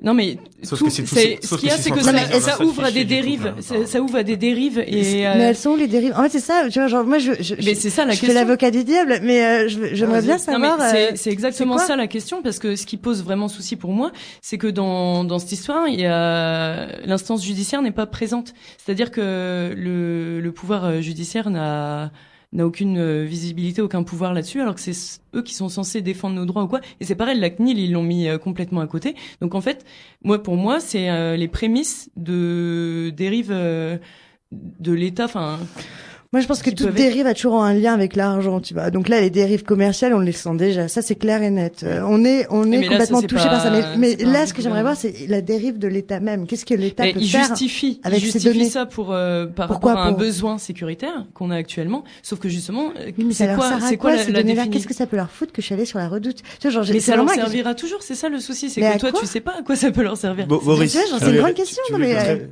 S5: Non mais ce qu'il y a c'est que ça ouvre à des dérives, ça ouvre à des dérives et
S4: mais elles sont les dérives. En fait c'est ça, tu vois, genre moi
S5: mais c'est ça la question.
S4: Je fais l'avocat du diable, mais j'aimerais bien savoir.
S5: C'est exactement ça la question parce que ce qui pose vraiment souci pour moi, c'est que dans cette histoire, il y a l'instance judiciaire n'est pas présente. C'est-à-dire que le pouvoir judiciaire n'a aucune visibilité, aucun pouvoir là-dessus, alors que c'est eux qui sont censés défendre nos droits ou quoi. Et c'est pareil, la CNIL, ils l'ont mis complètement à côté. Donc en fait, pour moi, c'est les prémices de dérive de l'État. Enfin.
S4: Moi, je pense que toute dérive a toujours un lien avec l'argent, tu vois. Donc là, les dérives commerciales, on les sent déjà. Ça, c'est clair et net. On est complètement touché par ça. Mais là, ce que j'aimerais voir, c'est la dérive de l'État même. Qu'est-ce que l'État peut faire avec ces données?
S5: Il justifie ça par rapport à un besoin sécuritaire qu'on a actuellement. Sauf que justement, c'est quoi la définition?
S4: Qu'est-ce que ça peut leur foutre que je suis allée sur la Redoute?
S5: Mais ça leur servira toujours. C'est ça le souci. C'est que toi, tu sais pas à quoi ça peut leur servir.
S8: Boris,
S4: c'est une grande question.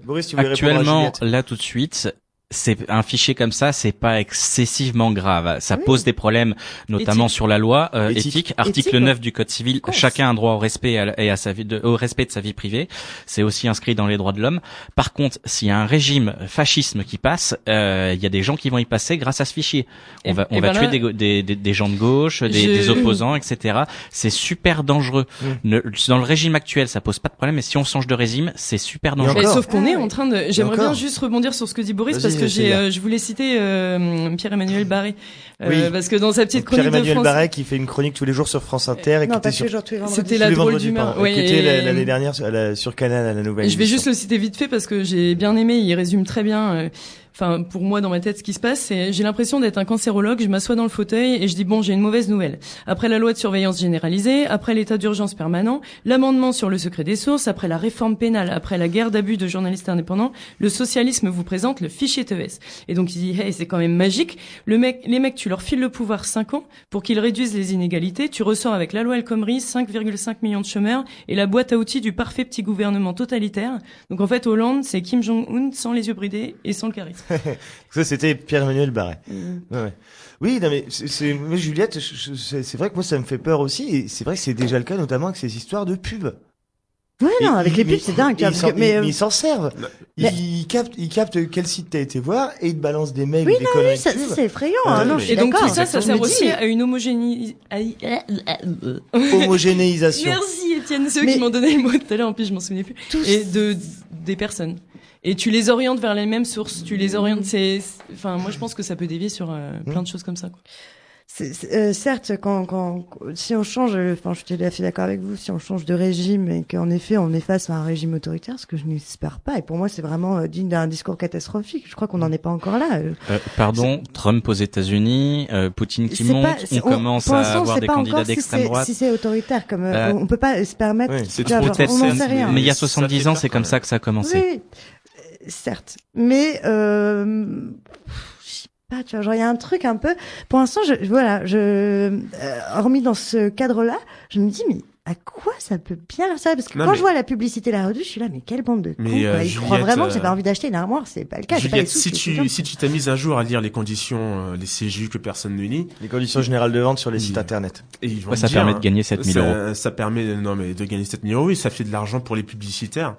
S8: Boris, tu voulais répondre à Juliette.
S6: Actuellement, là, tout de suite, c'est un fichier comme ça, c'est pas excessivement grave. Ça pose des problèmes, notamment
S5: Éthique.
S6: sur la loi éthique. Article
S4: Éthique,
S6: 9 du Code civil. Chacun a un droit au respect et à sa vie, au respect de sa vie privée. C'est aussi inscrit dans les droits de l'homme. Par contre, s'il y a un régime fascisme qui passe, il y a des gens qui vont y passer grâce à ce fichier. On va tuer des gens de gauche, des opposants, etc. C'est super dangereux. Dans le régime actuel, ça pose pas de problème, mais si on change de régime, c'est super dangereux.
S2: encore.
S5: Sauf qu'on est en train de. J'aimerais bien
S2: encore.
S5: juste rebondir sur ce que dit Boris
S2: Vas-y,
S5: parce que
S2: Célia.
S5: je voulais citer Pierre-Emmanuel Barré
S2: Oui.
S5: parce que dans sa petite chronique de
S2: Pierre-Emmanuel
S5: France,
S2: Barret qui fait une chronique tous les jours sur France Inter et qui
S4: Non,
S2: était
S4: pas
S2: sur
S4: toujours tous les vendredis.
S5: c'était
S2: tous
S5: la
S2: les
S5: drôle
S2: vendredis,
S5: d'humeur.
S2: pardon,
S5: Oui,
S2: qui était
S5: et-
S2: l'année dernière sur Canal à la nouvelle.
S5: Je vais
S2: émission.
S5: juste le citer vite fait parce que j'ai bien aimé, il résume très bien. Enfin, pour moi, dans ma tête, ce qui se passe, c'est j'ai l'impression d'être un cancérologue. Je m'assois dans le fauteuil et je dis bon, j'ai une mauvaise nouvelle. Après la loi de surveillance généralisée, après l'état d'urgence permanent, l'amendement sur le secret des sources, après la réforme pénale, après la guerre d'abus de journalistes indépendants, le socialisme vous présente le fichier TES. Et donc il dit hey, c'est quand même magique. Les mecs, tu leur files le pouvoir 5 ans pour qu'ils réduisent les inégalités. Tu ressors avec la loi El Khomri, 5,5 millions de chômeurs et la boîte à outils du parfait petit gouvernement totalitaire. Donc en fait, Hollande, c'est Kim Jong-un sans les yeux bridés et sans le charisme.
S2: Ça, c'était Pierre-Emmanuel Barret. Ouais. Oui, non, mais mais Juliette, c'est vrai que moi, ça me fait peur aussi. Et c'est vrai que c'est déjà le cas, notamment avec ces histoires de pubs.
S4: Ouais, non,
S2: Et
S4: avec les pubs, c'est dingue. tu vois, parce que- mais,
S2: ils s'en servent. Ils captent quel site t'as été voir et ils te balancent des mails
S4: Oui,
S2: ou des conneries.
S4: ça,
S2: de pub.
S4: c'est effrayant. Hein, non, je suis
S5: Et donc
S4: d'accord.
S5: tout ça, ça
S4: Je
S5: sert
S4: me
S5: aussi
S4: dis,
S5: à une
S2: Homogénéisation.
S5: Merci Étienne, ceux
S4: Mais-
S5: qui m'ont donné le mot tout à l'heure, en plus je m'en souvenais plus.
S4: Tous-
S5: Et des personnes. Et tu les orientes vers les mêmes sources, tu les orientes, enfin, moi je pense que ça peut dévier sur plein de choses comme ça, quoi.
S4: Certes, si on change, enfin, je suis tout à fait d'accord avec vous, si on change de régime et qu'en effet on est face à un régime autoritaire, ce que je n'espère pas, et pour moi c'est vraiment digne d'un discours catastrophique. Je crois qu'on n'en est pas encore là.
S6: Pardon, Trump aux États-Unis, Poutine qui
S4: C'est
S6: monte,
S4: pas-
S6: on commence
S4: pour
S6: à
S4: l'instant,
S6: avoir
S4: c'est
S6: des
S4: pas
S6: candidats
S4: encore
S6: d'extrême droite.
S4: Si c'est autoritaire, comme
S6: Bah,
S4: on peut pas se permettre.
S2: ouais,
S6: C'est
S4: tu vois,
S6: trop
S4: genre,
S6: peut-être,
S4: on n'en sait rien.
S6: mais il y a
S3: Ça
S6: 70
S3: fait
S6: ans,
S3: peur,
S6: c'est
S3: quand
S6: comme
S3: même.
S6: ça que ça a commencé.
S4: Oui, certes. Mais je sais pas, tu vois, genre il y a un truc un peu. Pour l'instant, hormis dans ce cadre-là, je me dis mais à quoi ça peut bien servir? Parce que
S3: Non,
S4: quand
S3: mais-
S4: je vois la publicité là dessus, je suis là, mais quelle bande de cons.
S3: Mais,
S4: quoi. Ils
S3: Juliette,
S4: croient vraiment que j'ai pas envie d'acheter une armoire, c'est pas le cas. J'ai pas les
S3: Juliette,
S4: sous,
S3: si
S4: c'est
S3: tu
S4: évident.
S3: si tu t'as mis un jour à lire les conditions, les CJU que personne ne lit,
S2: Les conditions générales de vente sur les sites internet.
S3: et ils vont
S6: Ouais, ça
S3: te dire,
S6: permet de gagner 7 000 euros.
S3: Ça permet, non mais de gagner 7 000 euros, oui, ça fait de l'argent pour les publicitaires,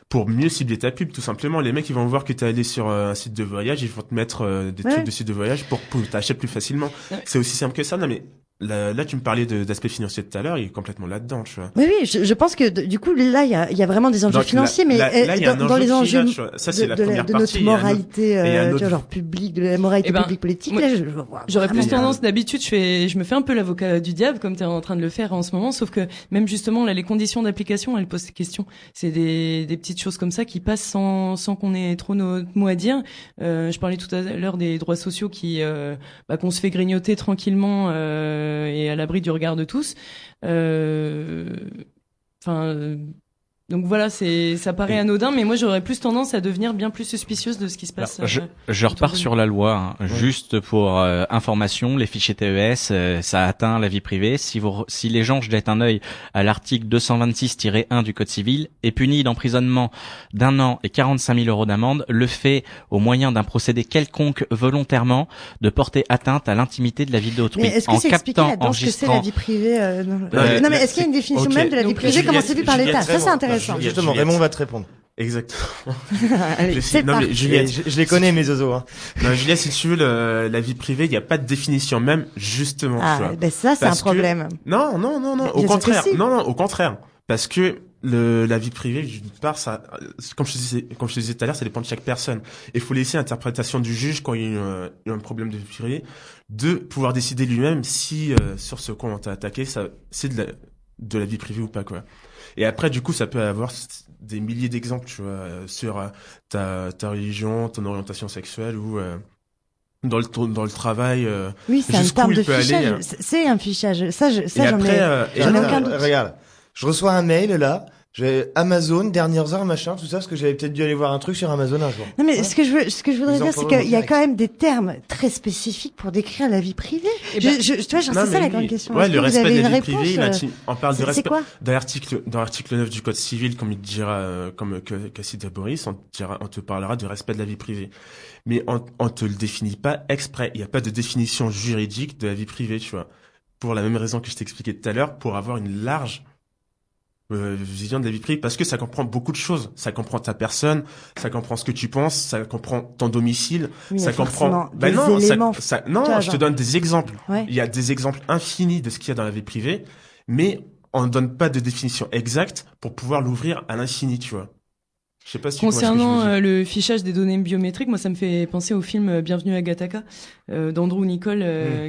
S3: pour mieux cibler ta pub, tout simplement. Les mecs, ils vont voir que t'es allé sur un site de voyage, ils vont te mettre des
S4: Ouais.
S3: trucs de site de voyage pour que t'achètes plus facilement.
S5: Ouais.
S3: C'est aussi simple que ça. Non mais là tu me parlais d'aspect financier tout à l'heure, il est complètement là-dedans, tu vois.
S4: Oui, je pense que du coup là il y a vraiment des enjeux
S3: Donc,
S4: financiers, mais
S3: là, il y a un
S4: dans les
S3: enjeu qui est
S4: enjeux
S3: là, tu vois. Ça, c'est la première
S4: de
S3: partie.
S4: notre
S3: Il y a un autre-
S4: moralité,
S3: et un
S4: tu
S3: autre-
S4: vois, genre publique, de la moralité
S5: Eh ben,
S4: publique politique.
S5: moi,
S4: Là, je vois
S5: J'aurais plus
S4: vraiment-
S5: tendance, d'habitude, je me fais un peu l'avocat du diable, comme tu es en train de le faire en ce moment, sauf que même justement, là, les conditions d'application, elles posent des questions. C'est des petites choses comme ça qui passent sans qu'on ait trop notre mot à dire. Je parlais tout à l'heure des droits sociaux qu'on se fait grignoter tranquillement, et à l'abri du regard de tous. Donc voilà, ça paraît anodin, mais moi j'aurais plus tendance à devenir bien plus suspicieuse de ce qui se passe.
S6: Alors, je repars sur la loi, hein. Juste pour information, les fichiers TES, ça atteint la vie privée. Si les gens jettent un œil à l'article 226-1 du Code civil, est puni d'emprisonnement d'1 an et 45 000 euros d'amende, le fait au moyen d'un procédé quelconque volontairement de porter atteinte à l'intimité de la vie d'autrui.
S4: Mais est-ce que
S6: En
S4: c'est expliqué
S6: captant,
S4: là-dedans ce que c'est la
S6: enregistrant,
S4: vie privée non,
S3: Ouais,
S4: non, mais est-ce qu'il y a une définition
S3: ok.
S4: même de la vie
S5: Donc,
S4: privée, comment c'est vu par l'État? Ça, c'est
S3: Juliette,
S4: intéressant.
S2: Justement,
S3: Juliette.
S2: Raymond va te répondre.
S3: Exactement.
S4: Allez, c'est
S3: Non, mais
S4: parti.
S3: Juliette,
S2: Je les connais, mes zozos. Hein.
S3: non, Juliette, si tu veux, la vie privée, il n'y a pas de définition même, justement, tu
S4: Ah,
S3: vois.
S4: ben ça, c'est un
S3: Parce que-
S4: problème.
S3: Non, au
S4: Bien sûr que
S3: contraire.
S4: si.
S3: Non, au contraire. Parce que la vie privée, d'une part, ça, comme je te disais tout à l'heure, ça dépend de chaque personne. Il faut laisser l'interprétation du juge quand il y a un problème de vie privée, de pouvoir décider lui-même si, sur ce qu'on t'a attaqué, ça, c'est de la vie privée ou pas, quoi. Et après, du coup, ça peut avoir des milliers d'exemples, tu vois, sur ta religion, ton orientation sexuelle ou dans le travail.
S4: Oui, c'est un
S3: jusqu'où
S4: terme
S3: il
S4: de
S3: peut aller,
S4: fichage.
S3: hein.
S4: C'est un fichage. Ça,
S3: Et
S4: j'en
S3: après,
S4: ai,
S3: et
S4: j'en ai
S3: après,
S4: aucun doute.
S2: Regarde, je reçois un mail là
S8: J'ai Amazon, dernières heures, machin, tout ça, parce que j'avais peut-être dû aller voir un truc sur Amazon un jour.
S4: Non mais
S8: Ouais.
S4: ce que je voudrais
S8: Vous en
S4: dire, c'est
S8: parlez
S4: qu'il y a
S8: direct.
S4: quand même des termes très spécifiques pour décrire la vie privée.
S5: Eh ben,
S4: Tu vois, genre,
S3: Non,
S4: c'est ça
S3: mais
S4: la
S3: oui.
S4: grande question.
S3: Ouais,
S4: Est-ce
S3: le
S4: que vous
S3: respect
S4: avez
S3: de
S4: une
S3: la vie
S4: réponse,
S3: privée, on parle de
S4: c'est
S3: respect.
S4: quoi
S3: Dans l'article 9 du Code civil, comme il te dira, comme qu'a cité Boris, on te parlera de respect de la vie privée. Mais on te le définit pas exprès. Il n'y a pas de définition juridique de la vie privée, tu vois. Pour la même raison que je t'expliquais tout à l'heure, pour avoir une large vision de la vie privée, parce que ça comprend beaucoup de choses. Ça comprend ta personne, ça comprend ce que tu penses, ça comprend ton domicile,
S4: Oui,
S3: ça
S4: mais forcément,
S3: comprend. Ben
S4: des
S3: non,
S4: éléments.
S3: non,
S4: tu vois,
S3: je te
S4: genre.
S3: donne des exemples.
S4: Ouais.
S3: Il y a des exemples infinis de ce qu'il y a dans la vie privée, mais on ne donne pas de définition exacte pour pouvoir l'ouvrir à l'infini, tu vois. Je sais pas si tu vois ce que je veux
S5: Concernant
S3: dire.
S5: le fichage des données biométriques, moi ça me fait penser au film Bienvenue à Gattaca d'Andrew Niccol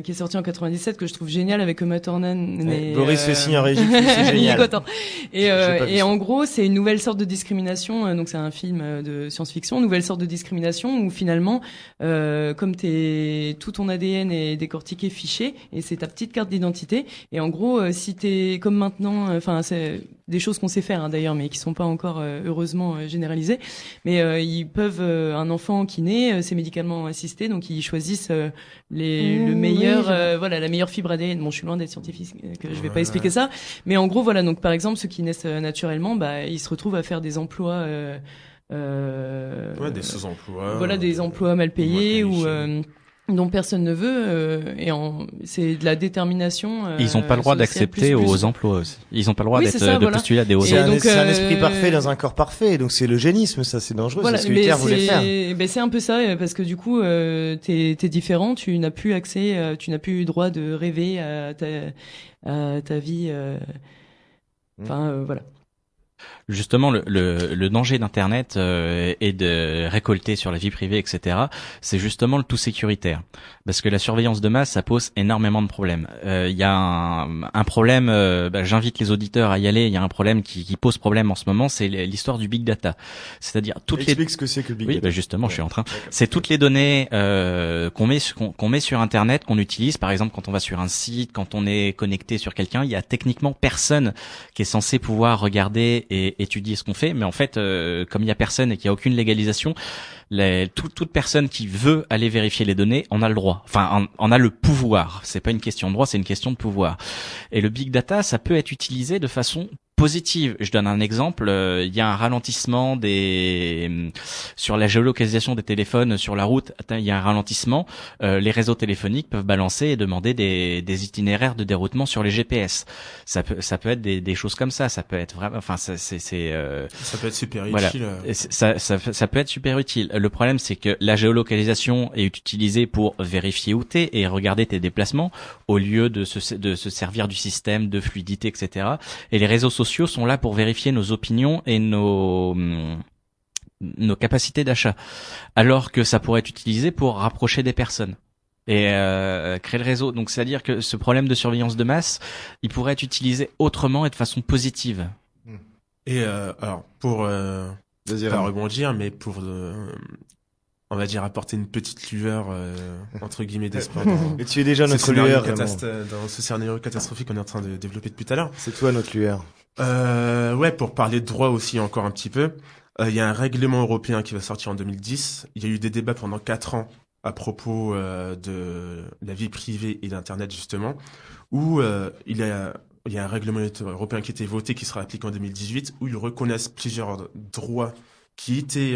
S5: qui est sorti en 97, que je trouve génial, avec Uma Thurman et
S8: Boris fait signe en régie, c'est
S5: il est
S8: génial.
S5: content. Et,
S8: J'ai pas vu ça.
S5: en gros, c'est une nouvelle sorte de discrimination. Donc c'est un film de science-fiction, nouvelle sorte de discrimination où finalement, comme tout ton ADN est décortiqué, fiché, et c'est ta petite carte d'identité. Et en gros, si t'es comme maintenant, enfin c'est des choses qu'on sait faire hein, d'ailleurs, mais qui sont pas encore heureusement généralisées. Mais ils peuvent, un enfant qui naît, c'est médicalement assisté, donc ils choisissent le meilleur,
S4: oui,
S5: voilà, la meilleure fibre ADN. Bon, je suis loin d'être scientifique, que je vais pas
S3: Ouais.
S5: expliquer ça, mais en gros, voilà. Donc, par exemple, ceux qui naissent naturellement, bah, ils se retrouvent à faire des emplois,
S3: Ouais, des sous-emplois.
S5: voilà, des emplois mal payés
S3: mal
S5: ou
S3: qualifiés.
S5: dont personne ne veut. C'est de la détermination.
S6: Ils n'ont pas le droit
S5: sociale,
S6: d'accepter
S5: plus.
S6: aux emplois aussi. Ils n'ont pas le droit
S5: Oui,
S6: d'être
S5: c'est ça,
S6: de
S5: voilà.
S6: postuler à des hauts
S5: Et donc,
S8: C'est un esprit
S5: euh,
S8: parfait dans un corps parfait, donc c'est l'eugénisme, ça, c'est dangereux,
S5: Voilà,
S8: c'est ce que
S5: mais
S8: Hitler voulait faire.
S5: c'est un peu ça, parce que du coup, t'es différent, tu n'as plus accès, tu n'as plus le droit de rêver à ta vie. Enfin, voilà.
S6: Justement, le danger d'Internet et de récolter sur la vie privée, etc., c'est justement le tout sécuritaire. Parce que la surveillance de masse, ça pose énormément de problèmes. Il y a un problème, j'invite les auditeurs à y aller, il y a un problème qui pose problème en ce moment, c'est l'histoire du big data. C'est-à-dire
S8: Explique ce que c'est que le big
S6: Oui,
S8: data.
S6: justement,
S8: Ouais.
S6: je suis en train.
S8: D'accord.
S6: C'est toutes les données qu'on met sur Internet, qu'on utilise. Par exemple, quand on va sur un site, quand on est connecté sur quelqu'un, il y a techniquement personne qui est censé pouvoir regarder et étudier ce qu'on fait. Mais en fait, comme il y a personne et qu'il y a aucune légalisation, toute personne qui veut aller vérifier les données en a le droit. Enfin, en a le pouvoir. C'est pas une question de droit, c'est une question de pouvoir. Et le big data, ça peut être utilisé de façon positive. Je donne un exemple. Il y a un ralentissement sur la géolocalisation des téléphones sur la route. Il y a un ralentissement. Les réseaux téléphoniques peuvent balancer et demander des itinéraires de déroutement sur les GPS. Ça peut être des choses comme ça. Ça peut être vraiment. Enfin, ça
S3: peut être super
S6: voilà.
S3: utile.
S6: Et ça peut être super utile. Le problème, c'est que la géolocalisation est utilisée pour vérifier où t'es et regarder tes déplacements au lieu de se servir du système de fluidité, etc. Et les réseaux sociaux sont là pour vérifier nos opinions et nos capacités d'achat, alors que ça pourrait être utilisé pour rapprocher des personnes et créer le réseau. Donc c'est-à-dire que ce problème de surveillance de masse, il pourrait être utilisé autrement et de façon positive.
S3: Et alors pour pas rebondir, mais pour on va dire apporter une petite lueur entre guillemets d'espoir dans
S8: Et tu es déjà
S3: ce
S8: notre
S3: scénario
S8: lueur, vraiment.
S3: dans ce scénario catastrophique qu'on est en train de développer depuis tout à l'heure.
S8: C'est toi notre lueur.
S3: Ouais, pour parler de droit aussi encore un petit peu, il y a un règlement européen qui va sortir en 2010. Il y a eu des débats pendant 4 ans à propos de la vie privée et d'Internet justement, où il y a un règlement européen qui a été voté, qui sera appliqué en 2018, où ils reconnaissent plusieurs droits qui étaient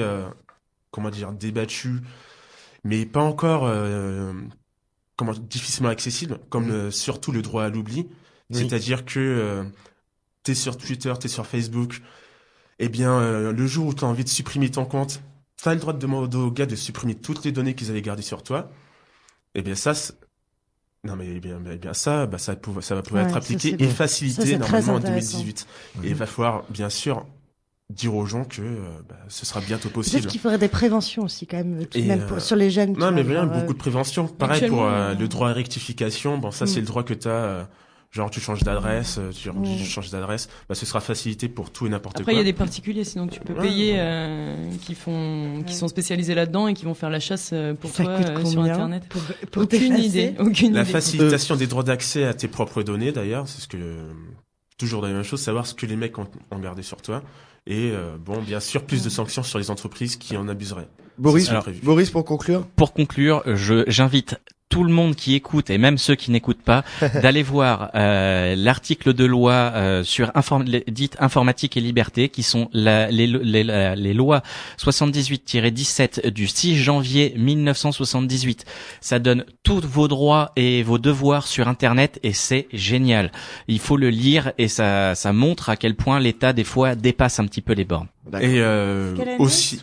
S3: débattus, mais pas encore difficilement accessibles, comme surtout le droit à l'oubli.
S8: Oui.
S3: C'est-à-dire que t'es sur Twitter, t'es sur Facebook, eh bien, le jour où t'as envie de supprimer ton compte, t'as le droit de demander aux gars de supprimer toutes les données qu'ils avaient gardées sur toi. Eh bien, ça, ça va pouvoir être appliqué et facilité normalement en 2018. Et il va falloir, bien sûr, dire aux gens que ce sera bientôt possible.
S4: Peut-être qu'il faudrait des préventions aussi quand même, sur les jeunes.
S3: Non, mais bien, beaucoup de prévention. Pareil pour le droit à rectification. Bon, ça, c'est le droit que t'as. Genre, tu changes d'adresse, tu changes d'adresse. Ce sera facilité pour tout et n'importe quoi.
S5: Après, il y a des particuliers, sinon tu peux payer, qui sont spécialisés là-dedans et qui vont faire la chasse pour
S4: ça
S5: toi
S4: coûte
S5: sur
S4: combien
S5: Internet.
S4: Pour
S5: Aucune idée.
S3: La facilitation des droits d'accès à tes propres données, d'ailleurs, c'est ce que toujours dans la même chose, savoir ce que les mecs ont gardé sur toi. Et bon, bien sûr, plus de sanctions sur les entreprises qui en abuseraient.
S2: Boris,
S6: Alors,
S2: Boris, pour conclure.
S6: Pour conclure, j'invite tout le monde qui écoute et même ceux qui n'écoutent pas d'aller voir l'article de loi sur dite informatique et liberté, qui sont les lois 78-17 du 6 janvier 1978. Ça donne tous vos droits et vos devoirs sur Internet et c'est génial. Il faut le lire et ça montre à quel point l'État des fois dépasse un petit peu les bornes.
S3: Et
S4: Quelle année
S3: aussi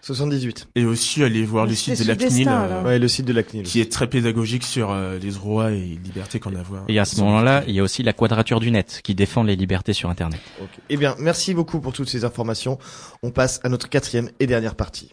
S2: 78.
S3: et aussi aller voir le site de la CNIL,
S2: Ouais, le site de la CNIL.
S3: qui est très pédagogique sur les droits et libertés qu'on a à voir.
S6: Et à ce moment-là, il y a aussi la Quadrature du Net qui défend les libertés sur Internet.
S2: Ok. Eh bien, merci beaucoup pour toutes ces informations. On passe à notre 4e et dernière partie.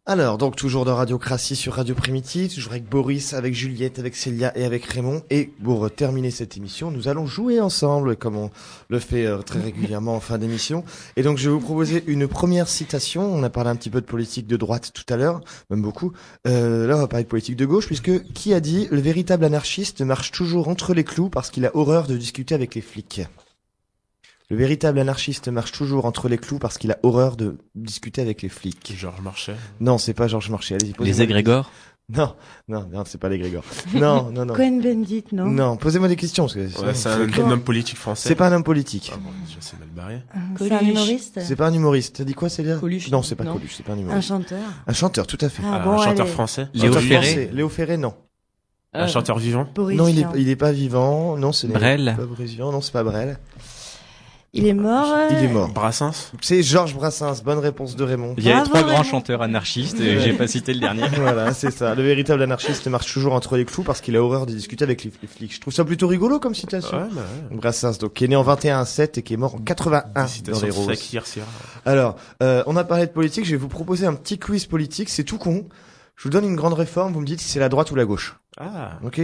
S2: Alors, donc, toujours dans Radiocratie sur Radio Primitive, toujours avec Boris, avec Juliette, avec Célia et avec Raymond. Et pour terminer cette émission, nous allons jouer ensemble, comme on le fait très régulièrement en fin d'émission. Et donc, je vais vous proposer une première citation. On a parlé un petit peu de politique de droite tout à l'heure, même beaucoup. Là, on va parler de politique de gauche, puisque qui a dit « Le véritable anarchiste marche toujours entre les clous parce qu'il a horreur de discuter avec les flics ». Le véritable anarchiste marche toujours entre les clous parce qu'il a horreur de discuter avec les flics.
S3: Georges Marchais.
S2: Non, c'est pas Georges Marchais. Allez-y, posez-moi
S6: Les
S2: des
S6: égrégores.
S2: questions. Non, c'est pas les Grégor. Non.
S4: Cohen-Bendit, non?
S2: Non, posez-moi des questions. Parce que
S3: Ouais, c'est un homme politique français.
S2: c'est pas un homme politique.
S3: Ah bon, déjà, c'est mal barré.
S4: C'est un humoriste?
S2: C'est pas un humoriste. T'as dit quoi, Célia?
S5: Coluche.
S2: Non, c'est pas
S5: Non.
S2: Coluche, c'est pas un
S4: Un
S2: humoriste.
S4: chanteur?
S2: Un chanteur, tout à fait.
S4: Ah
S3: Un
S4: bon,
S3: chanteur
S4: allez.
S3: français.
S6: Léo
S2: Chanteur
S6: Ferré.
S2: français. Léo Ferré, non.
S3: Un chanteur vivant.
S4: Boris
S2: Non,
S4: Vian.
S2: il est pas vivant. Non, ce n'est
S6: Brel.
S2: pas Boris Vian. Non, c'est pas Brel.
S4: Il est mort?
S2: Il est mort.
S3: Brassens.
S2: C'est Georges Brassens. Bonne réponse de Raymond.
S6: Il y a
S4: Bravo,
S6: trois grands
S4: Raymond.
S6: chanteurs anarchistes et j'ai pas cité le dernier.
S2: Voilà, c'est ça. Le véritable anarchiste marche toujours entre les clous parce qu'il a horreur de discuter avec les flics. Je trouve ça plutôt rigolo comme citation.
S3: Ouais, bah ouais.
S2: Brassens, donc, qui est né en 21-7 et qui est mort en 81
S3: Des
S2: dans
S3: citations
S2: les Roses.
S3: Fakir Sierra.
S2: Alors, on a parlé de politique, je vais vous proposer un petit quiz politique, c'est tout con. Je vous donne une grande réforme, vous me dites si c'est la droite ou la gauche.
S3: Ah.
S2: Ok?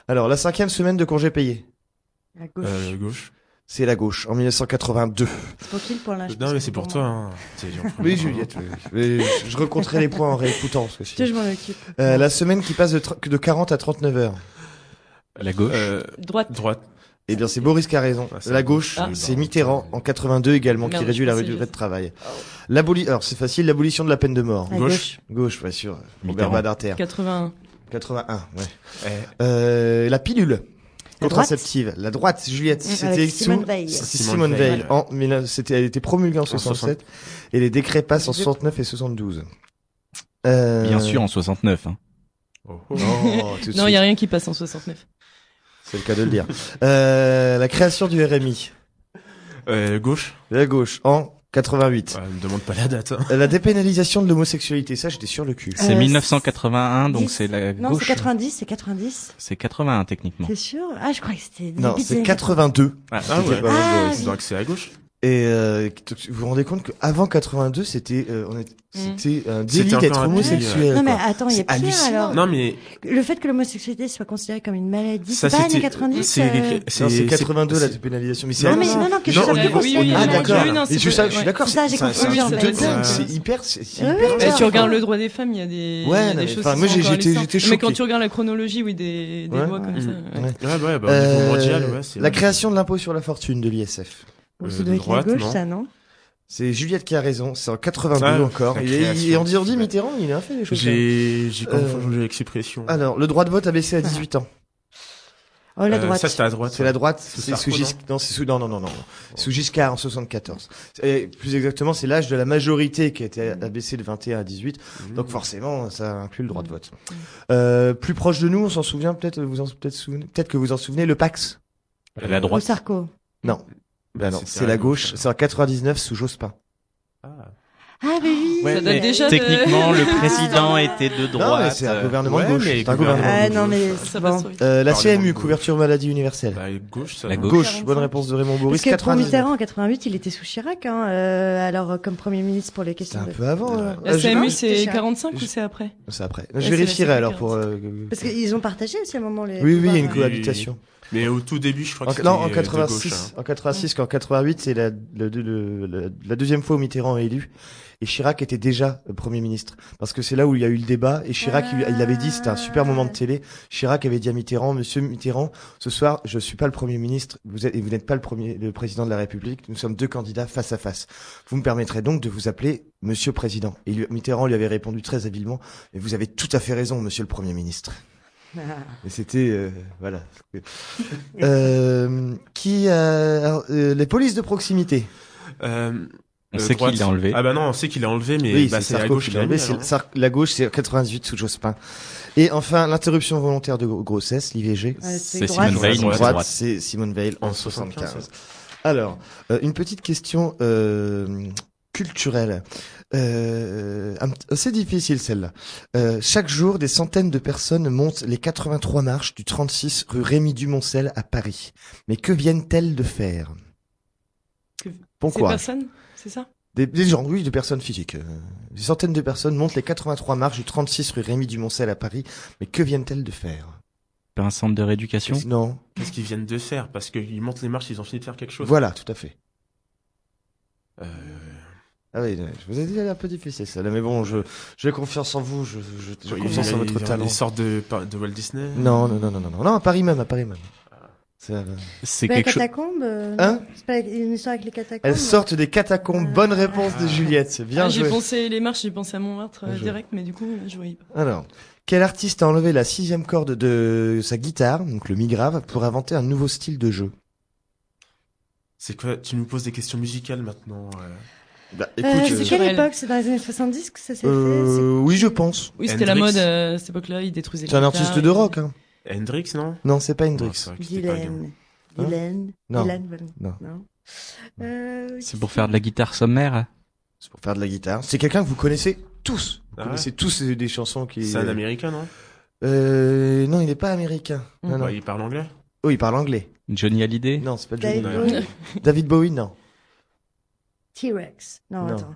S2: Alors, la 5e semaine de congé payé,
S4: À gauche.
S3: Gauche.
S2: c'est la gauche, en 1982.
S4: C'est pour qui le point là? je
S3: Non,
S4: pense
S3: mais
S4: que
S3: c'est pour
S4: moi.
S3: toi, hein.
S2: Oui, Juliette, oui. Mais je recompterai les points en réécoutant. Parce que
S4: Tu sais, je m'en occupe.
S2: la semaine qui passe de 40 à 39 heures.
S6: La gauche.
S5: Droite.
S3: Droite.
S2: Eh bien, c'est Boris qui a raison.
S3: Ah, c'est
S2: La gauche,
S3: Ah.
S2: c'est Mitterrand en 82 également, qui
S5: Merde,
S2: réduit
S5: je
S2: la
S5: pensais
S2: durée de
S5: juste.
S2: travail. Alors, c'est facile, l'abolition de la peine de mort.
S4: À
S3: Gauche.
S2: Gauche, bien sûr. Robert
S6: Mitterrand.
S2: Badinter.
S5: 81.
S2: 81, ouais.
S3: Eh,
S2: La pilule.
S4: La droite.
S2: Contraceptive. La droite, Juliette. C'était
S4: Avec
S2: sous
S4: Simone Veil.
S2: Simone Veil. Elle a été promulguée en 67. Et les décrets passent en 69 et 72.
S6: Bien sûr en 69. Hein.
S3: oh, oh.
S2: Oh, tout de
S5: Non, il y
S2: suite.
S5: a rien qui passe en 69.
S2: C'est le cas de le dire. La création du RMI.
S3: Gauche.
S2: La gauche. En 88.
S3: Ouais, me demande pas la date. Hein.
S2: La dépénalisation de l'homosexualité. Ça, j'étais sur le cul.
S6: C'est 1981, donc
S4: 10.
S6: c'est la
S4: Non,
S6: gauche.
S4: c'est 90, c'est 90.
S6: C'est 80 techniquement.
S4: T'es sûr? Ah, je crois que c'était
S2: Non,
S4: début des
S2: c'est
S4: années
S2: 82.
S3: Ah,
S2: C'était
S3: ouais.
S2: pas mal,
S4: Ah,
S2: Boris.
S4: oui.
S3: Donc c'est à gauche.
S2: Et vous vous rendez compte qu'avant 82, c'était c'était un délit
S3: C'était
S2: d'être
S3: encore un
S2: homosexuel.
S3: délit,
S4: Non, mais
S2: quoi.
S4: attends, il y a
S2: C'est
S4: pire
S2: hallucinant.
S4: alors.
S3: Non, mais
S4: Le fait que l'homosexualité soit considérée comme une maladie,
S3: ça
S4: c'est pas années
S3: c'était.
S4: 90.
S2: Non, c'est 82 la dépénalisation. Mais c'est
S4: Non, mais
S2: hallucinant.
S4: non, que
S3: Non,
S4: je
S3: au niveau-
S5: oui, oui,
S2: Ah
S5: oui,
S2: d'accord.
S5: oui, non,
S2: Et
S5: c'est
S2: je suis d'accord.
S4: Ça, j'ai
S2: c'est un
S4: confondu,
S2: truc
S4: ça,
S2: de
S4: c'est-
S2: dingue.
S3: c'est-
S2: C'est hyper. C'est
S4: Oui,
S2: hyper.
S4: oui,
S5: Mais
S4: ça,
S5: tu regardes
S4: enfin.
S5: le droit des femmes, il y a des,
S2: Ouais,
S5: il y a
S2: non,
S5: des
S2: mais
S5: choses
S2: enfin,
S5: qui
S2: moi,
S5: sont
S2: j'ai-
S5: encore
S2: j'étais
S5: hallucinantes.
S2: choqué.
S5: Mais quand tu regardes la chronologie, oui, des
S2: Ouais.
S5: lois comme ça. ouais.
S2: Ouais.
S3: Ouais, bah, au niveau mondial, ouais, c'est.
S2: La création de l'impôt sur la fortune de l'ISF.
S4: Bon,
S3: de
S4: ça doit être
S3: droite,
S4: la gauche,
S3: non.
S4: ça, non?
S2: C'est Juliette qui a raison. C'est en 82
S3: Ah,
S2: encore.
S3: la
S2: Et
S3: création.
S2: on dit Mitterrand, il a fait des choses.
S3: J'ai confondu l'expression.
S2: Alors, le droit de vote a baissé à 18 ans.
S4: Oh, la droite.
S3: Ça, c'était à droite.
S2: C'est la droite,
S3: Sous
S2: c'est sous
S3: Sarko,
S2: Giscard. Non, c'est sous, non. Sous Giscard en 74. Et plus exactement, c'est l'âge de la majorité qui a été abaissé de 21 à 18. Donc forcément, ça inclut le droit de vote. Plus proche de nous, on s'en souvient peut-être, peut-être que vous en souvenez, le Pax.
S6: La
S4: Au
S6: droite.
S4: Sarko.
S2: Non. Ben non,
S3: C'était
S2: c'est
S3: à
S2: la
S3: gauche,
S2: gauche. C'est en 99 sous Jospin.
S3: Ah.
S4: Ah, mais oui.
S2: Ouais,
S5: Ça date
S6: mais
S5: déjà de-
S6: techniquement, le président était de
S2: Non, mais
S6: droite.
S2: c'est un gouvernement de
S3: ouais,
S2: gauche.
S3: mais
S2: C'est un gouvernement
S4: Ah,
S2: de
S4: non,
S2: gauche.
S4: mais
S5: Ça
S4: bon.
S5: passe trop vite.
S2: La
S3: Parlement
S2: CMU,
S3: de gauche.
S2: couverture maladie universelle.
S3: Bah, gauche, ça.
S6: La
S3: va.
S6: gauche.
S2: Gauche,
S5: 45.
S2: bonne réponse de Raymond Boris.
S4: Parce que pour
S2: 99.
S4: Mitterrand, en 88, il était sous Chirac, hein, alors comme Premier ministre pour les
S2: C'est
S4: questions
S2: un
S4: de...
S2: peu avant.
S5: La CMU,
S2: je-
S5: c'est
S4: Chirac.
S5: 45 ou c'est après?
S2: C'est après.
S5: Ouais,
S2: Je
S5: c'est
S2: vérifierai
S5: la
S2: alors pour.
S4: Parce qu'ils ont partagé aussi à un moment les...
S2: Oui, il y a une
S4: pouvoirs,
S2: cohabitation.
S3: Mais au tout début, je crois que c'était
S2: Non, en
S3: de
S2: 86,
S3: gauche, hein.
S2: en 86, qu'en 88, c'est la deuxième fois où Mitterrand est élu. et Chirac était déjà Premier ministre. Parce que c'est là où il y a eu le débat, et Chirac, il avait dit, c'était un super moment de télé, Chirac avait dit à Mitterrand, Monsieur Mitterrand, ce soir, je suis pas le Premier ministre, vous n'êtes pas le président de la République, nous sommes deux candidats face à face. Vous me permettrez donc de vous appeler Monsieur Président. Et Mitterrand lui avait répondu très habilement, mais vous avez tout à fait raison, Monsieur le Premier ministre. Et c'était voilà. Les polices de proximité.
S6: On sait
S3: droite.
S6: qu'il l'a enlevé.
S3: Ah bah non, on sait qu'il l'a enlevé, mais
S2: Oui,
S3: c'est la
S2: Sarko
S3: gauche
S2: qui
S3: qui
S2: l'a
S3: l'a
S2: enlevé.
S3: enlevé.
S2: La gauche, c'est 98 sous Jospin. Et enfin, l'interruption volontaire de grossesse, l'IVG.
S6: C'est Simone Veil,
S3: droite.
S6: droite.
S2: C'est Simone Veil en 75.
S3: 75.
S2: Alors, une petite question culturelle. C'est difficile celle-là. Chaque jour, des centaines de personnes montent les 83 marches du 36 rue Rémy-du-Moncel à Paris. Mais que viennent-elles de faire? Bon
S5: Ces
S2: courage.
S5: personnes, c'est ça?
S2: Des gens, oui, des personnes physiques. Des centaines de personnes montent les 83 marches du 36 rue Rémy-du-Moncel à Paris. Mais que viennent-elles de faire?
S6: Un centre de rééducation.
S2: Non.
S3: Qu'est-ce qu'ils viennent de faire? Parce qu'ils montent les marches, ils ont fini de faire quelque chose.
S2: Voilà, tout à fait.
S3: Euh,
S2: Ah oui, je vous ai dit, elle est un peu difficile celle-là, mais bon, j'ai confiance en vous, j'ai
S3: il
S2: confiance en votre talent.
S3: Ils sortent de Walt Disney.
S2: Non, à Paris même.
S6: C'est
S4: pas
S6: quelque
S4: les
S6: chose.
S4: catacombes
S2: Hein
S4: C'est pas une histoire avec les catacombes?
S2: Elles sortent des catacombes. Bonne réponse de Juliette, c'est bien
S5: J'ai
S2: joué.
S5: pensé les marches, j'ai pensé à Montmartre
S2: Bien joué.
S5: direct, mais du coup, je voyais pas.
S2: Alors, quel artiste a enlevé la 6e corde de sa guitare, donc le mi grave, pour inventer un nouveau style de jeu?
S3: C'est quoi? Tu nous poses des questions musicales maintenant.
S2: Bah,
S4: C'est
S2: écoute,
S4: quelle époque? C'est dans les années 70 que ça s'est fait?
S2: oui, je pense.
S5: Oui, c'était la
S3: Hendrix.
S5: mode à cette époque-là, ils détruisaient
S2: C'est un
S5: les
S2: artiste
S5: guitares,
S2: de rock, hein.
S3: Hendrix, non?
S2: Non, c'est pas
S3: Non,
S2: Hendrix.
S3: c'est vrai que c'était pas bien.
S4: Dylan.
S2: Non.
S4: Dylan, voilà.
S2: Non.
S6: C'est pour faire de la guitare sommaire.
S2: C'est pour faire de la guitare. C'est quelqu'un que vous connaissez tous. Vous
S3: Ah
S2: connaissez tous des chansons qui...
S3: C'est un américain, non?
S2: Non, il n'est pas américain. Non, non.
S3: Ouais, il parle anglais?
S2: Oh, il parle anglais.
S6: Johnny Hallyday.
S2: Non, c'est pas Johnny.
S4: David
S3: non.
S4: Bowie.
S2: David Bowie, non.
S4: T-Rex. Non,
S2: Non.
S4: attends.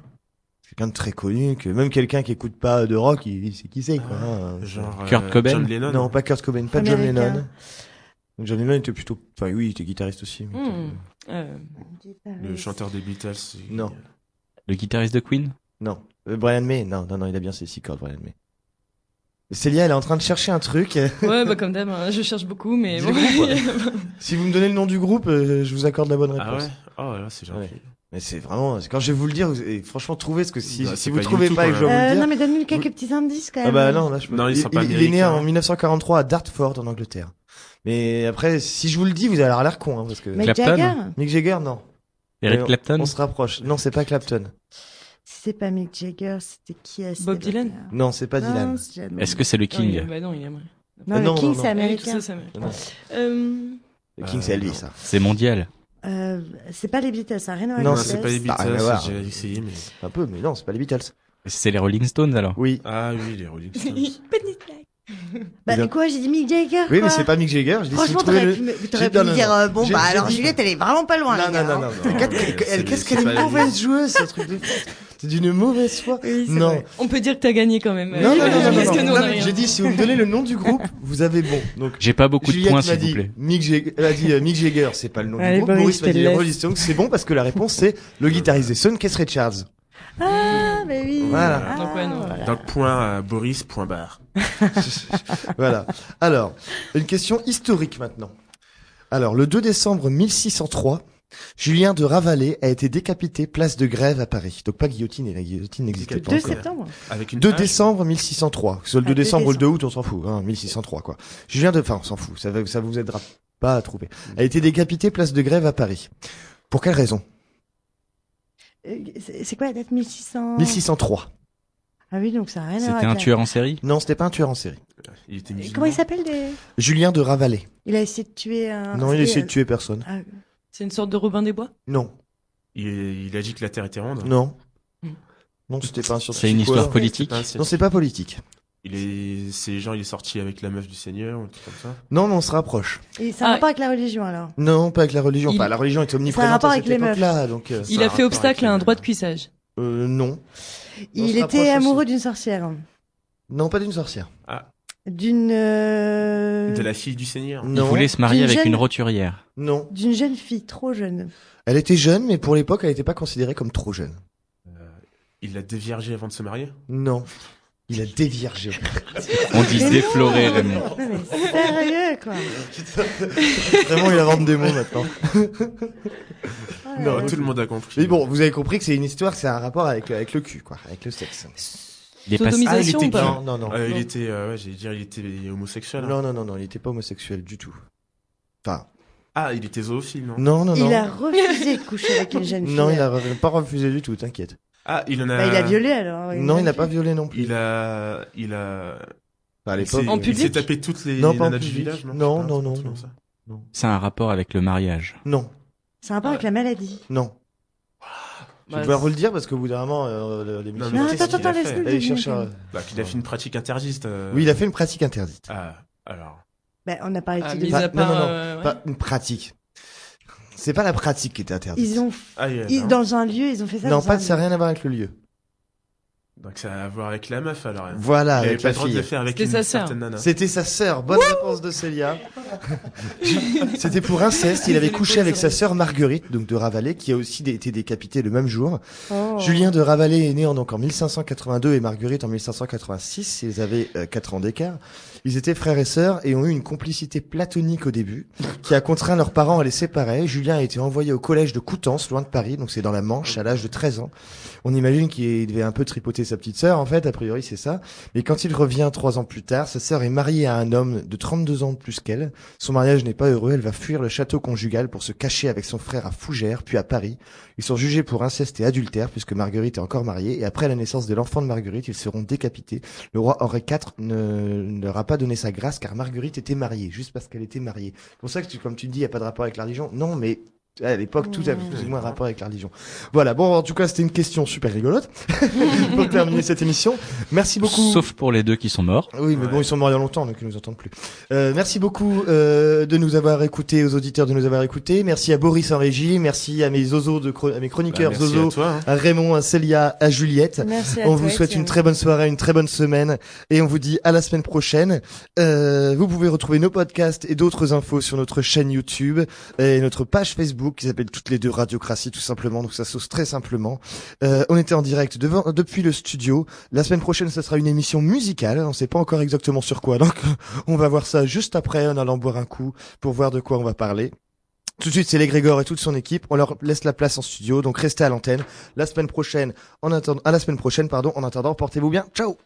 S2: Quelqu'un de très connu, que même quelqu'un qui écoute pas de rock, il sait qui c'est, quoi. hein.
S3: Genre
S6: Kurt Cobain.
S3: John Lennon?
S2: Non, pas Kurt Cobain, pas John
S4: Américain.
S2: Lennon. John Lennon était plutôt... Enfin, oui, il était guitariste aussi. mais-
S3: Le chanteur des Beatles.
S2: Non.
S6: Le guitariste de Queen.
S2: Non. Brian May, non, il a bien ses 6 cordes, Brian May. Célia, elle est en train de chercher un truc.
S5: Ouais, bah comme d'hab, hein, je cherche beaucoup, mais
S2: Dis
S5: bon.
S2: le groupe. Si vous me donnez le nom du groupe, je vous accorde la bonne réponse.
S3: Ah ouais? Oh là, c'est gentil.
S2: Ouais. Mais c'est vraiment, quand je vais vous le dire, et franchement, trouvez ce que si,
S3: Bah,
S2: si
S3: c'est
S2: vous
S3: pas
S2: trouvez
S3: YouTube,
S2: pas et que je dois vous le dire.
S4: Non, mais donne-nous quelques petits indices quand même.
S2: Ah bah non, là je peux.
S3: Non, ils sont pas
S2: il est né
S3: américains.
S2: en 1943 à Dartford en Angleterre. Mais après, si je vous le dis, vous allez avoir l'air con, hein, parce que
S4: Mick
S6: Clapton.
S4: Jagger?
S2: Mick Jagger, non.
S6: Eric
S2: Mais
S6: Clapton.
S2: On se rapproche. Non, c'est pas Clapton.
S4: Si c'est pas Mick Jagger, c'était qui à cette
S5: Bob Dylan?
S4: époque-là?
S2: Non, c'est pas Dylan.
S4: Non, c'est jamais-
S6: Est-ce que c'est le King?
S5: Bah non, il est américain.
S4: Non,
S2: Ah,
S4: le
S2: non,
S4: King,
S2: non,
S4: c'est
S2: non.
S4: américain.
S5: Tout ça, c'est américain.
S2: Non. Le King, c'est Elvis, ça.
S6: C'est mondial.
S4: C'est pas les Beatles, ça n'a rien à voir
S2: Non,
S3: Non,
S4: avec
S3: c'est pas les
S2: Ça a rien à
S3: Beatles,
S2: voir.
S3: j'ai essayé, mais...
S2: Un peu, mais non, c'est pas les Beatles.
S6: C'est les Rolling Stones alors.
S2: Oui.
S3: Ah oui, les Rolling Stones.
S4: Bah,
S2: Bien.
S4: quoi, j'ai dit Mick Jagger?
S2: Oui, mais
S4: quoi.
S2: c'est pas Mick Jagger. Je dis, si
S4: Franchement,
S2: vous trouvez
S4: t'aurais
S2: le...
S4: pu me
S2: J'ai-
S4: t'aurais pu
S2: non,
S4: me
S2: non,
S4: dire,
S2: non.
S4: bon,
S2: J'ai-
S4: bah,
S2: j'ai
S4: alors
S2: dit-
S4: Juliette, elle est vraiment pas loin,
S2: Non,
S4: les gars,
S2: non,
S4: hein.
S2: non, non.
S3: Non, mais
S2: Qu'est-ce
S3: c'est
S2: qu'elle est
S3: pas la
S2: mauvaise joueuse, ce truc de... C'est d'une mauvaise foi.
S4: Oui, c'est
S2: Non.
S4: vrai.
S5: On peut dire que t'as gagné quand même.
S2: Non, non, non, non,
S5: Parce
S2: non,
S5: que nous,
S2: non,
S5: on a
S2: mais
S5: rien.
S2: j'ai dit, si vous me donnez le nom du groupe, vous avez bon. Donc,
S6: J'ai pas beaucoup de
S2: Juliette
S6: points
S2: m'a
S6: s'il vous
S2: dit
S6: plaît.
S2: Elle a dit Mick Jagger, c'est pas le nom
S4: Allez,
S2: du groupe.
S4: Boris,
S2: Boris m'a dit
S4: je te laisse.
S2: Rolling Stones, c'est bon parce que la réponse c'est le guitariste des Sun, Keith Richards.
S4: Ah, mais oui.
S2: Voilà.
S4: Ah,
S5: Donc, ouais, non.
S4: voilà.
S3: Donc, point Boris, point barre.
S2: Voilà. Alors, une question historique maintenant. Alors, le 2 décembre 1603, Julien de Ravalais a été décapité place de Grève à Paris. Donc pas guillotine, et la guillotine n'existait pas
S4: 2
S2: encore.
S4: septembre.
S3: Avec une
S2: 2
S3: hache.
S2: décembre 1603. Que ce soit le 2
S4: Ah, 2
S2: décembre ou le 2
S4: décembre.
S2: août, on s'en fout. Hein, 1603, quoi. Enfin, on s'en fout. Ça vous aidera pas à trouver. A été décapité place de Grève à Paris. Pour quelle raison?
S4: C'est quoi la date 1600?
S2: 1603.
S4: Ah oui, donc ça n'a rien à voir
S6: C'était un
S4: avec la-
S6: tueur en série.
S2: Non, c'était pas un tueur en série.
S3: Il était musulman.
S4: Comment il s'appelle
S2: Julien de Ravalais.
S4: Il a essayé de tuer un...
S2: Non, il a essayé de tuer personne.
S4: Ah,
S5: C'est une sorte de Robin des Bois?
S2: Non.
S3: Il a dit que la Terre était ronde.
S2: Non.
S5: Hmm.
S2: Non, c'était pas un scientifique.
S6: C'est une histoire
S2: Voilà.
S6: politique.
S3: C'est pas un
S2: Non, c'est pas politique.
S3: il est sorti avec la meuf du Seigneur ou un truc comme ça.
S2: Non, mais on se rapproche.
S4: Et ça a un
S5: Ah.
S4: rapport avec la religion, alors?
S2: Non, pas avec la religion.
S5: Il-
S2: Enfin, la religion est
S4: Ça a un
S2: omniprésente
S4: rapport
S2: à
S4: avec
S2: cette
S4: les meufs.
S2: époque-là, donc.
S5: Il
S3: Ça a
S5: a
S3: un
S5: fait
S3: rapport
S5: obstacle
S3: avec
S5: à un
S3: le-
S5: droit de cuissage.
S2: Non.
S4: Il
S2: se rapproche
S4: était
S2: aussi.
S4: amoureux d'une sorcière.
S2: Non, pas d'une sorcière.
S4: D'une...
S3: De la fille du Seigneur.
S6: Il
S2: Non.
S6: voulait se marier
S4: D'une
S6: avec
S4: jeune-
S6: une roturière.
S2: Non.
S4: D'une jeune fille, trop jeune.
S2: Elle était jeune, mais pour l'époque, elle n'était pas considérée comme trop jeune.
S3: Il a déviergé avant de se marier?
S2: Non. Il a déviergé.
S6: On dit déflorer, Raymond.
S4: Non, mais sérieux, quoi.
S2: Vraiment, il invente des mots maintenant.
S3: Non, tout le monde a compris.
S2: Mais bon, vous avez compris que c'est une histoire, c'est un rapport avec le cul, quoi, avec le sexe.
S6: Il est passé.
S5: Sodomisation ou pas?
S2: Non.
S3: Il était, j'allais dire, il était homosexuel. hein.
S2: Non, il était pas homosexuel du tout. Enfin,
S3: Ah, il était zoophile, non?
S2: non.
S4: Il a refusé de coucher avec une jeune fille.
S2: Non, il a pas refusé du tout, t'inquiète.
S3: Ah, il en a.
S4: Bah, il a violé alors.
S2: Non, il n'a pas violé non plus.
S3: Il a.
S2: Enfin, à
S3: il
S2: l'époque.
S3: s'est-
S5: En
S3: Il s'est
S5: public
S3: tapé toutes les
S2: Non, pas en
S3: nanas du
S2: public.
S3: village, non?
S2: Non,
S3: Je sais pas,
S2: non,
S3: un truc
S2: non.
S3: comme ça.
S6: C'est un rapport avec le mariage.
S2: Non.
S4: C'est un rapport avec la maladie.
S2: Je
S5: Bah,
S2: vais devoir vous le dire parce que au bout d'un moment, l'émission.
S3: mais
S4: Non,
S3: qu'est-ce
S4: attends,
S3: qu'il a fait
S4: laisse-le.
S2: Allez chercher.
S3: Bah, qu'il a fait une pratique interdite.
S2: Oui, il a fait une pratique interdite.
S3: Ah, alors.
S4: Ben, on n'a pas
S5: Ah,
S4: été
S5: mis
S2: Pas-
S5: à part,
S2: non.
S5: ouais.
S2: Pas une pratique. C'est pas la pratique qui était interdite.
S4: Ils ont,
S3: Ah, non.
S4: dans un lieu, ils ont fait ça.
S2: Non,
S4: dans un
S2: ça n'a
S4: lieu.
S2: rien à voir avec le lieu.
S3: Donc ça a à voir avec la meuf alors.
S2: Voilà,
S3: Il avait
S2: avec
S3: pas
S2: la
S3: le droit de le
S2: fille.
S3: faire avec
S5: C'était
S3: une
S5: sa sœur.
S3: certaine nana.
S2: C'était sa sœur. Bonne réponse de Célia. C'était pour inceste. Il avait couché avec sa sœur Marguerite, donc de Ravalais, qui a aussi été décapitée le même jour.
S4: Oh.
S2: Julien de Ravalais est né en 1582 et Marguerite en 1586. Ils avaient 4 ans d'écart. Ils étaient frères et sœurs et ont eu une complicité platonique au début, qui a contraint leurs parents à les séparer. Julien a été envoyé au collège de Coutances, loin de Paris, donc c'est dans la Manche, à l'âge de 13 ans. On imagine qu'il devait un peu tripoter sa petite sœur, en fait, a priori c'est ça. Mais quand il revient 3 ans plus tard, sa sœur est mariée à un homme de 32 ans de plus qu'elle. Son mariage n'est pas heureux, elle va fuir le château conjugal pour se cacher avec son frère à Fougères, puis à Paris. Ils sont jugés pour inceste et adultère, puisque Marguerite est encore mariée, et après la naissance de l'enfant de Marguerite, ils seront décapités. Le roi Henri IV ne leur a pas donné sa grâce, car Marguerite était mariée, juste parce qu'elle était mariée. C'est pour ça que, comme tu dis, il n'y a pas de rapport avec la religion. Non, mais à l'époque, tout avait plus ou moins un rapport avec la religion. Voilà, bon, en tout cas, c'était une question super rigolote pour terminer cette émission. Merci beaucoup.
S6: Sauf pour les deux qui sont morts.
S2: Oui, mais
S3: Ouais.
S2: bon, ils sont morts il y a longtemps, donc ils nous entendent plus. Merci beaucoup de nous avoir écoutés, aux auditeurs de nous avoir écoutés. Merci à Boris en régie, merci à mes zozos à mes chroniqueurs
S3: Bah, merci
S2: zozos,
S3: à toi. hein.
S2: à Raymond, à Célia, à Juliette.
S4: Merci à
S2: On
S4: toi,
S2: vous souhaite une
S4: Étienne.
S2: très bonne soirée, une très bonne semaine, et on vous dit à la semaine prochaine. Vous pouvez retrouver nos podcasts et d'autres infos sur notre chaîne YouTube et notre page Facebook qui s'appelle Toutes les deux Radiocratie tout simplement, donc ça sauce très simplement. On était en direct depuis le studio. La semaine prochaine, ce sera une émission musicale. On sait pas encore exactement sur quoi, donc on va voir ça juste après en allant boire un coup pour voir de quoi on va parler. Tout de suite, c'est les Grégor et toute son équipe. On leur laisse la place en studio, donc restez à l'antenne. À la semaine prochaine, en attendant, portez-vous bien. Ciao!